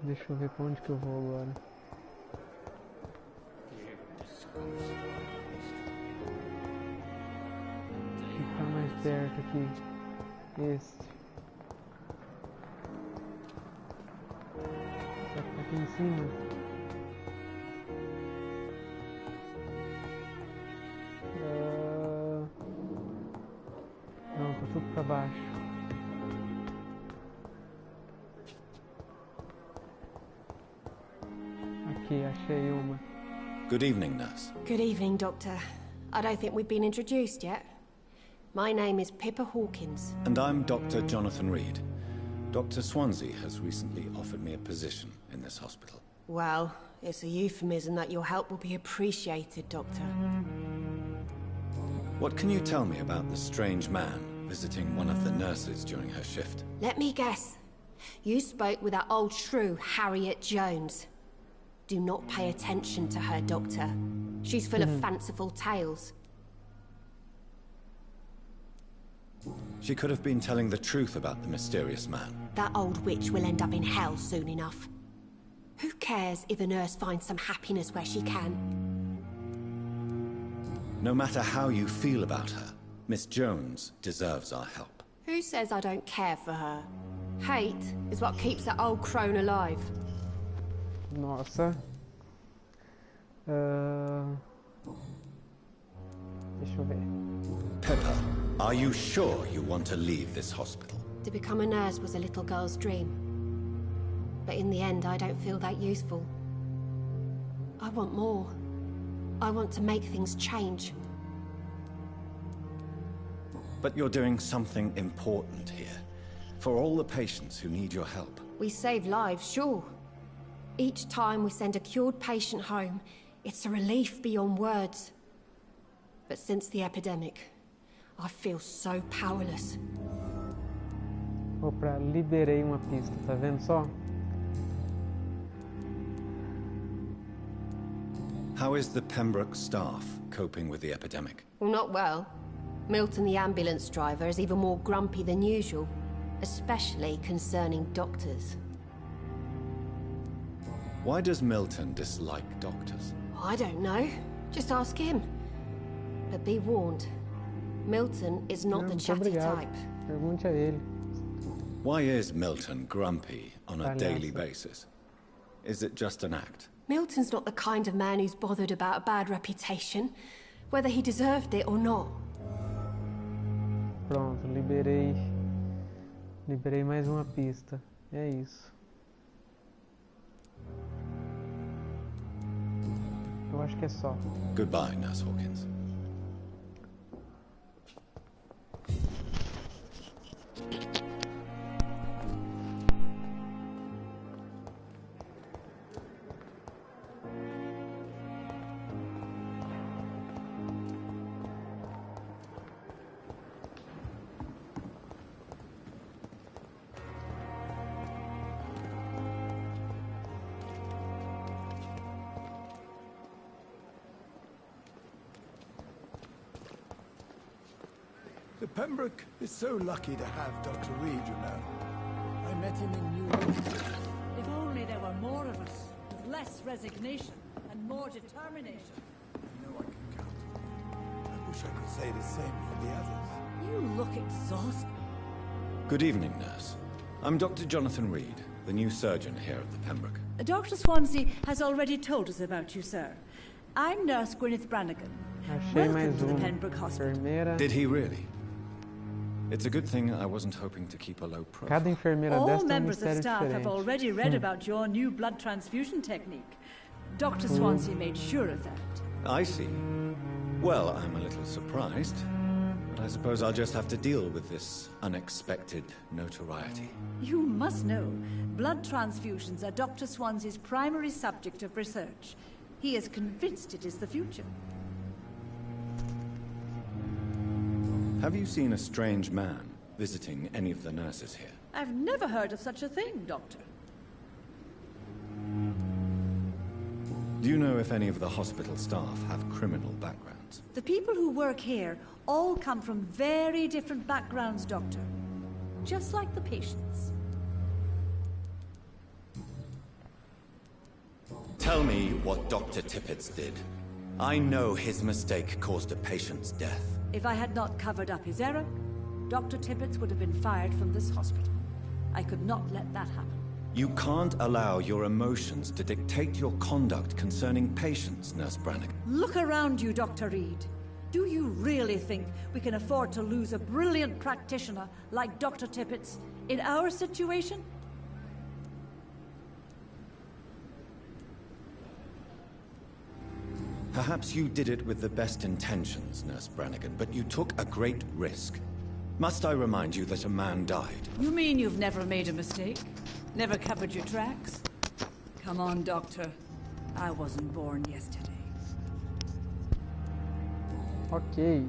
Deixa eu ver pra onde que eu vou agora. O que tá mais perto aqui? Este. Será que tá aqui em cima? Não, tá tudo pra baixo. Aqui, achei uma. Good evening, nurse. Good evening, Doctor. I don't think we've been introduced yet. My name is Pippa Hawkins. And I'm Dr. Jonathan Reed. Dr. Swansea has recently offered me a position in this hospital. Well, it's a euphemism that your help will be appreciated, Doctor. What can you tell me about the strange man visiting one of the nurses during her shift? Let me guess. You spoke with that old shrew, Harriet Jones. Do not pay attention to her, Doctor. She's full of fanciful tales. She could have been telling the truth about the mysterious man. That old witch will end up in hell soon enough. Who cares if a nurse finds some happiness where she can? No matter how you feel about her, Miss Jones deserves our help. Who says I don't care for her? Hate is what keeps that old crone alive. Nossa. Deixa eu ver. Pepper, are you sure you want to leave this hospital? To become a nurse was a little girl's dream. But in the end, I don't feel that useful. I want more. I want to make things change. But you're doing something important here. For all the patients who need your help. We save lives, sure. Each time we send a cured patient home, it's a relief beyond words. But since the epidemic, I feel so powerless. Opa, liberei uma pista, tá vendo só? How is the Pembroke staff coping with the epidemic? Well, not well. Milton, the ambulance driver, is even more grumpy than usual, especially concerning doctors. Why does Milton dislike doctors? I don't know. Just ask him. But be warned, Milton is not Não, the muito chatty obrigado. type. Pergunte a ele. Why is Milton grumpy on a Palhaço. daily basis? Is it just an act? Milton's not the kind of man who's bothered about a bad reputation, whether he deserved it or not. Pronto, liberei. Liberei mais uma pista. É isso. Eu acho que é só. Goodbye, Nurse Hawkins. The Pembroke is so lucky to have Dr. Reed, you know. I met him in New York. If only there were more of us, with less resignation and more determination. You know I can count on you. I wish I could say the same for the others. You look exhausted. Good evening, Nurse. I'm Dr. Jonathan Reed, the new surgeon here at the Pembroke. Dr. Swansea has already told us about you, sir. I'm Nurse Gwyneth Brannigan. Achei Welcome mais to the uma. Pembroke Hospital. Enfermeira. Did he really? It's a good thing I wasn't hoping to keep a low profile. Cada enfermeira All dessa tem members of mistério staff have diferente. already read about your new blood transfusion technique. Dr. Swansea made sure of that. I see. Well, I'm a little surprised, but I suppose I'll just have to deal with this unexpected notoriety. You must know, blood transfusions are Dr. Swansea's primary subject of research. He is convinced it is the future. Have you seen a strange man visiting any of the nurses here? I've never heard of such a thing, Doctor. Do you know if any of the hospital staff have criminal backgrounds? The people who work here all come from very different backgrounds, Doctor. Just like the patients. Tell me what Dr. Tippett did. I know his mistake caused a patient's death. If I had not covered up his error, Dr. Tippett would have been fired from this hospital. I could not let that happen. You can't allow your emotions to dictate your conduct concerning patients, Nurse Brannigan. Look around you, Dr. Reed. Do you really think we can afford to lose a brilliant practitioner like Dr. Tippett in our situation? Perhaps you did it with the best intentions, Nurse Brannigan, but you took a great risk. Must I remind you that a man died? You mean you've never made a mistake? Never covered your tracks? Come on, Doctor. I wasn't born yesterday. Ok.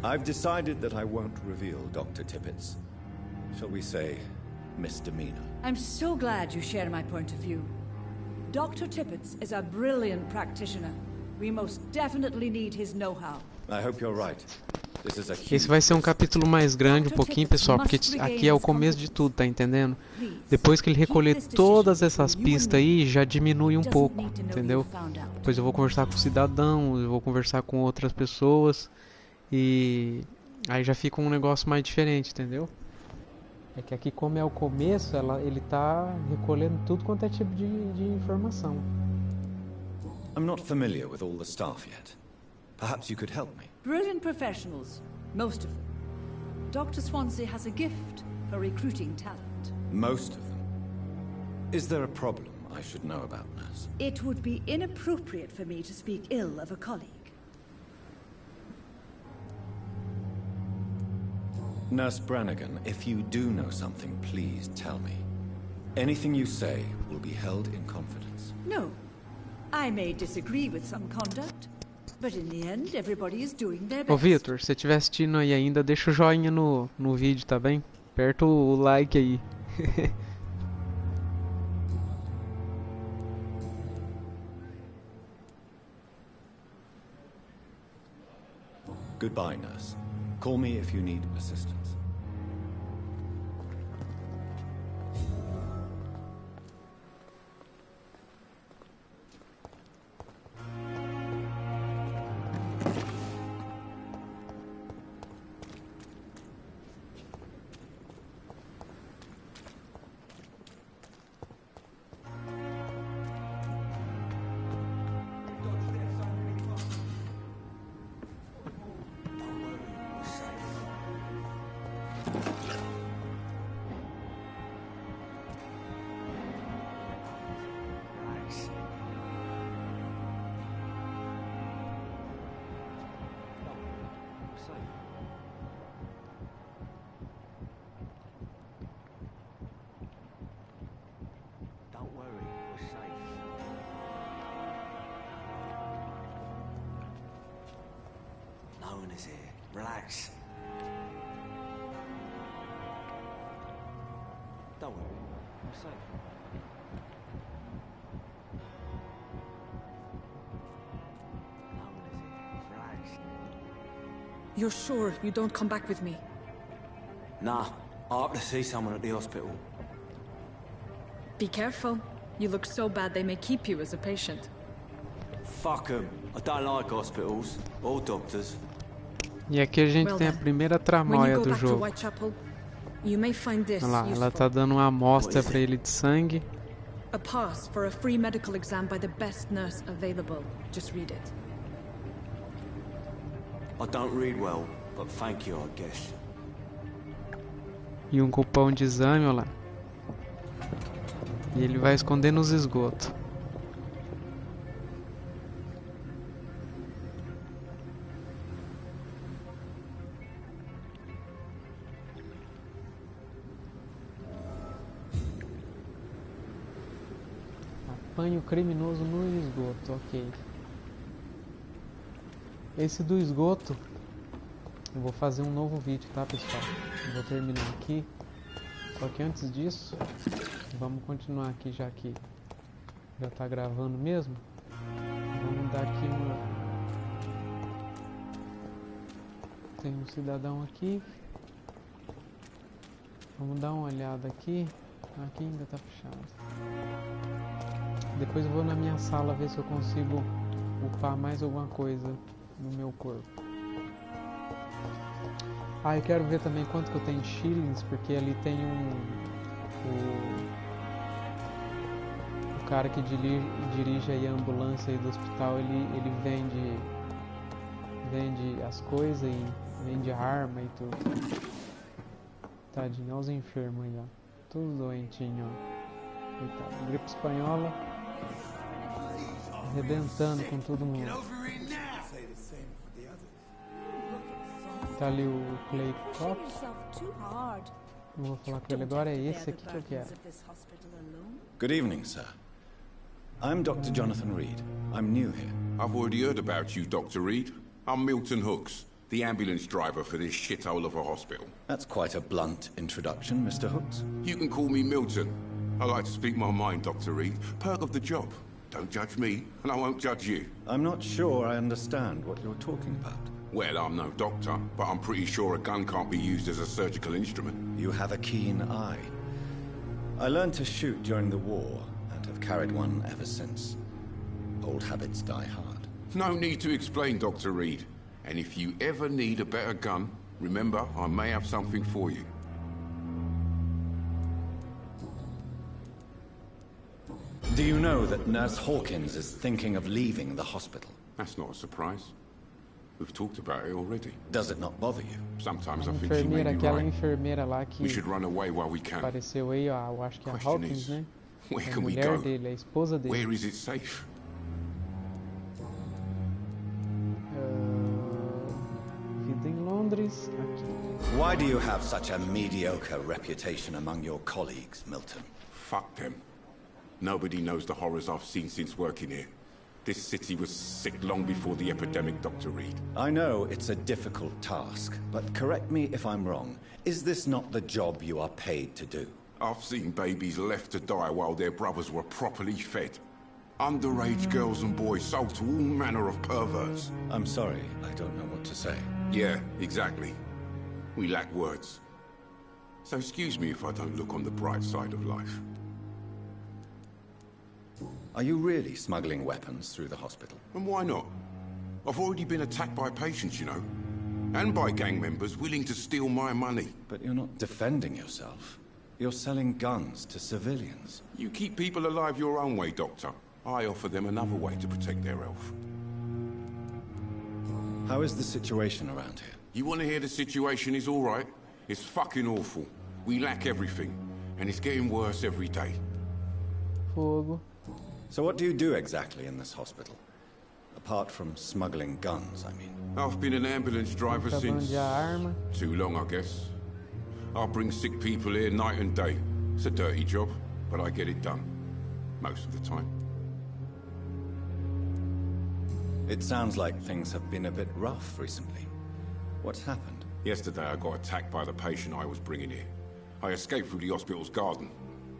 I've decided that I won't reveal Dr. Tippett's, shall we say, misdemeanor. I'm so glad you share my point of view. Dr. Tippett is a brilliant practitioner. We most definitely need his know-how. I hope you're right. This is a huge... Esse vai ser um capítulo mais grande um pouquinho, pessoal, porque aqui é o começo de tudo, tá entendendo? Depois que ele recolher todas essas pistas aí, já diminui um pouco, entendeu? Depois eu vou conversar com o cidadão, eu vou conversar com outras pessoas e aí já fica um negócio mais diferente, entendeu? É que aqui, como é o começo, ele tá recolhendo tudo quanto é tipo de informação. I'm not familiar with all the staff yet. Perhaps you could help me. Brilliant professionals, most of them. Dr. Swansea has a gift for recruiting talent. Most of them? Is there a problem I should know about, Nurse? It would be inappropriate for me to speak ill of a colleague. Nurse Brannigan, if you do know something, please tell me. Anything you say will be held in confidence. No. I may disagree with some conduct, but in the end, everybody is doing their best. Ô Victor, se você estiver assistindo aí ainda, deixa o joinha no vídeo, tá bem? Aperta o like aí. Goodbye, Nurse. Call me if you need assistance. Relax. Don't worry, I'm safe. No one is here. Relax. You're sure you don't come back with me? Nah, I have to see someone at the hospital. Be careful. You look so bad they may keep you as a patient. Fuck 'em. I don't like hospitals or doctors. E aqui a gente tem a primeira tramóia do jogo. Olha lá, ela tá dando uma amostra pra ele de sangue. A pass for a free medical exam by the best nurse available. Just read it. I don't read well. but thank you, I guess. E um cupom de exame, olha lá. E ele vai esconder nos esgotos. Apanhe o criminoso no esgoto, ok. Esse do esgoto, eu vou fazer um novo vídeo, tá, pessoal? Eu vou terminar aqui. Só que antes disso, vamos continuar aqui, já que já tá gravando mesmo. Vamos dar aqui uma... Tem um cidadão aqui. Vamos dar uma olhada aqui. Aqui ainda tá fechado. Depois eu vou na minha sala ver se eu consigo upar mais alguma coisa no meu corpo. Ah, eu quero ver também quanto que eu tenho de shillings, porque ali tem o cara que dirige aí a ambulância aí do hospital, ele vende as coisas e vende arma e tudo. Tadinho, olha os enfermos aí, ó. Tudo doentinho, ó. Coitado. Gripe espanhola arrebentando com todo mundo. Tá ali o Clay Cop. Não vou falar com ele agora, é esse aqui que eu quero. Good evening, sir. I'm Dr. Jonathan Reed. I'm new here. I've already heard about you, Dr. Reed. I'm Milton Hooks, the ambulance driver for this shithole of a hospital. That's quite a blunt introduction, Mr. Hooks. You can call me Milton. I like to speak my mind, Dr. Reed. Perk of the job. Don't judge me, and I won't judge you. I'm not sure I understand what you're talking about. Well, I'm no doctor, but I'm pretty sure a gun can't be used as a surgical instrument. You have a keen eye. I learned to shoot during the war, and have carried one ever since. Old habits die hard. No need to explain, Dr. Reed. And if you ever need a better gun, remember, I may have something for you. Do you know that Nurse Hawkins is thinking of leaving the hospital? That's not a surprise. We've talked about it already. Does it not bother you? Sometimes I think she may be Aquela right. enfermeira lá que We should run away while we can. apareceu aí, ó, eu acho que é a Question Hawkins, is, né? where É a can we mulher go? dele, a esposa dele. Where is it safe? Vida em Londres, aqui. Why do you have such a mediocre reputation among your colleagues, Milton? Fuck them. Nobody knows the horrors I've seen since working here. This city was sick long before the epidemic, Dr. Reed. I know it's a difficult task, but correct me if I'm wrong. Is this not the job you are paid to do? I've seen babies left to die while their brothers were properly fed. Underage girls and boys sold to all manner of perverts. I'm sorry, I don't know what to say. Yeah, exactly. We lack words. So excuse me if I don't look on the bright side of life. Are you really smuggling weapons through the hospital? And why not? I've already been attacked by patients, you know. And by gang members willing to steal my money. But you're not defending yourself. You're selling guns to civilians. You keep people alive your own way, Doctor. I offer them another way to protect their health. How is the situation around here? You want to hear the situation is all right? It's fucking awful. We lack everything. And it's getting worse every day. Fogo. So what do you do exactly in this hospital? Apart from smuggling guns, I mean. I've been an ambulance driver since... arma. Too long, I guess. I bring sick people here night and day. It's a dirty job, but I get it done. Most of the time. It sounds like things have been a bit rough recently. What's happened? Yesterday I got attacked by the patient I was bringing here. I escaped through the hospital's garden,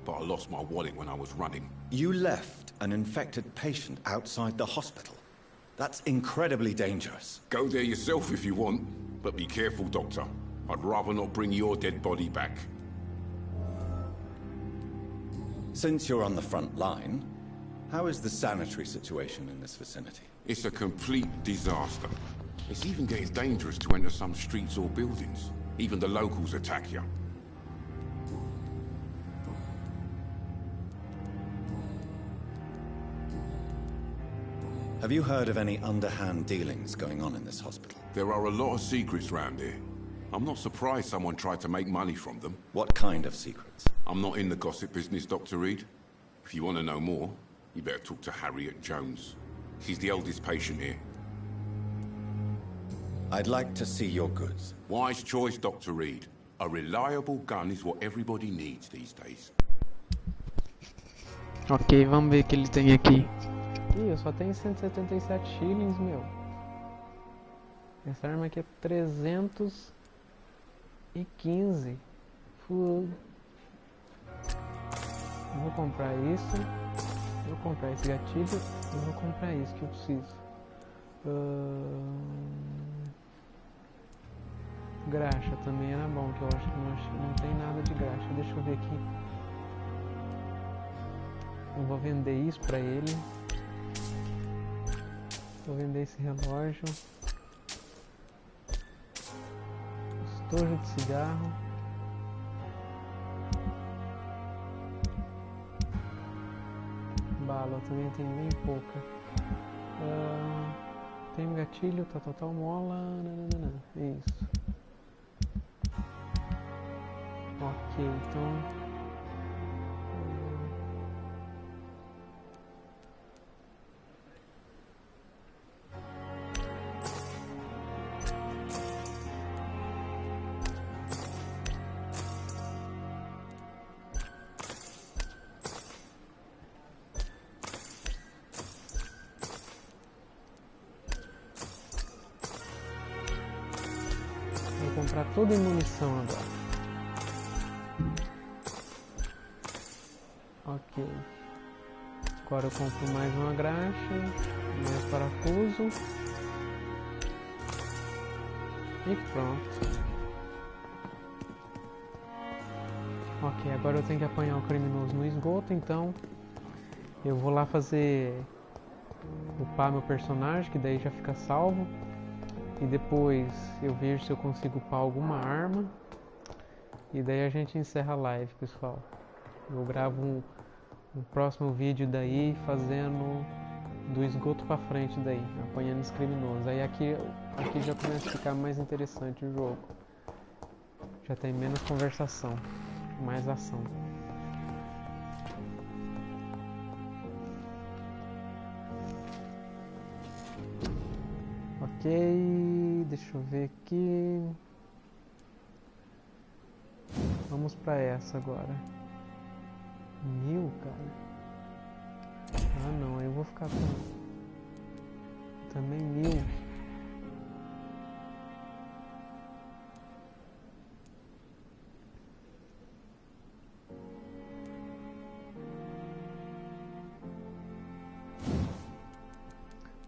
but I lost my wallet when I was running. You left an infected patient outside the hospital? That's incredibly dangerous. Go there yourself if you want, but be careful, Doctor. I'd rather not bring your dead body back. Since you're on the front line, how is the sanitary situation in this vicinity? It's a complete disaster. It's even getting dangerous to enter some streets or buildings. Even the locals attack you. Have you heard of any underhand dealings going on in this hospital? There are a lot of secrets round here. I'm not surprised someone tried to make money from them. What kind of secrets? I'm not in the gossip business, Dr. Reed. If you want to know more, you better talk to Harriet Jones. She's the oldest patient here. I'd like to see your goods. Wise choice, Dr. Reed. A reliable gun is what everybody needs these days. Ok, vamos ver o que ele tem aqui. Ih, eu só tenho 177 shillings, meu. Essa arma aqui é 315. Foda. Vou comprar isso. Vou comprar esse gatilho. E vou comprar isso que eu preciso. Graxa também era bom, que eu acho que não tem nada de graxa. Deixa eu ver aqui. Eu vou vender isso pra ele. Vou vender esse relógio. Estojo de cigarro. Bala também tem bem pouca. Tem um gatilho, tal, mola. Isso. Ok, então. Vou comprar toda a munição agora. Ok. Agora eu compro mais uma graxa, mais parafuso. E pronto. Ok, agora eu tenho que apanhar o criminoso no esgoto, então eu vou lá upar meu personagem, que daí já fica salvo. E depois eu vejo se eu consigo upar alguma arma. E daí a gente encerra a live, pessoal. Eu gravo um próximo vídeo daí, fazendo do esgoto pra frente daí, apanhando os criminosos. Aí aqui já começa a ficar mais interessante o jogo. Já tem menos conversação, mais ação. Ok, deixa eu ver aqui. Vamos pra essa agora. 1000, cara. Ah não, aí eu vou ficar com também 1000.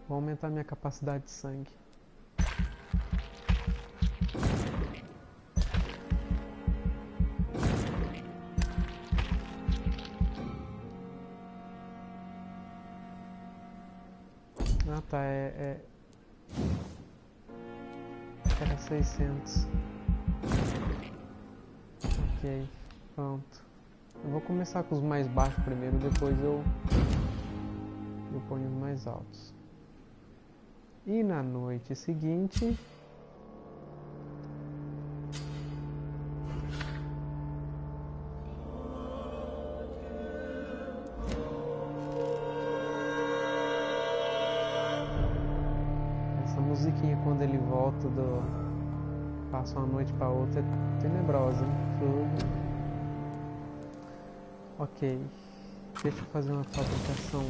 Vou aumentar minha capacidade de sangue. Ah tá, era 600. Ok, pronto. Eu vou começar com os mais baixos primeiro, depois eu ponho os mais altos. E na noite seguinte essa musiquinha quando ele volta passa uma noite para outra é tenebrosa, hein? Ok, deixa eu fazer uma fabricação.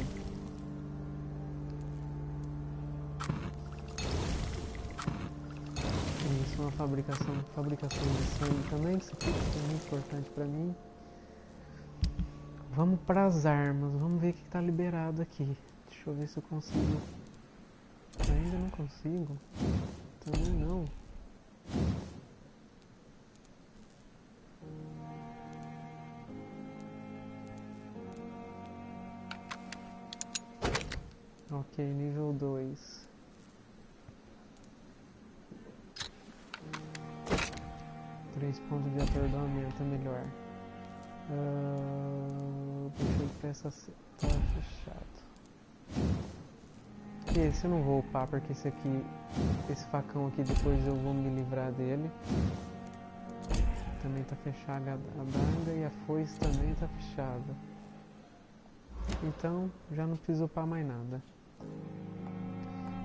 Isso, uma fabricação de sangue também, isso aqui é muito importante pra mim. Vamos para as armas, vamos ver o que está liberado aqui. Deixa eu ver se eu consigo. Ainda não consigo. Também não. Ok, nível 2. Pontos de atordoamento é melhor. Deixa eu ir pra essa. Tá fechado. que esse eu não vou upar, porque esse facão aqui depois eu vou me livrar dele. Também tá fechada a adaga e a foice também tá fechada. Então já não preciso upar mais nada.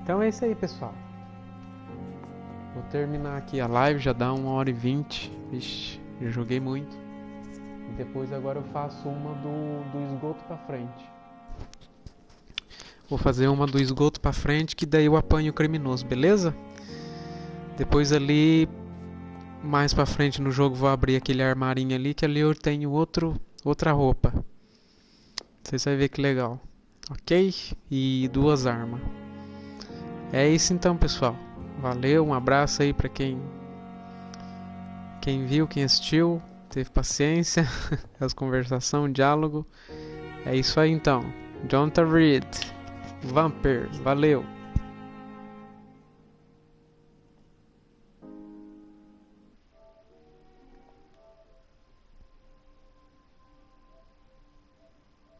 Então é isso aí, pessoal. Vou terminar aqui a live, já dá 1h20. Vixe, eu joguei muito. E depois agora eu faço uma do esgoto pra frente. Vou fazer uma do esgoto pra frente, que daí eu apanho o criminoso, beleza? Depois ali, mais pra frente no jogo, vou abrir aquele armarinho ali, que ali eu tenho outra roupa. Vocês vão ver que legal. Ok? E 2 armas. É isso então, pessoal. Valeu, um abraço aí pra quem viu, quem assistiu, teve paciência, as conversações, diálogo. É isso aí então. Jonathan Reed, Vamyr, valeu!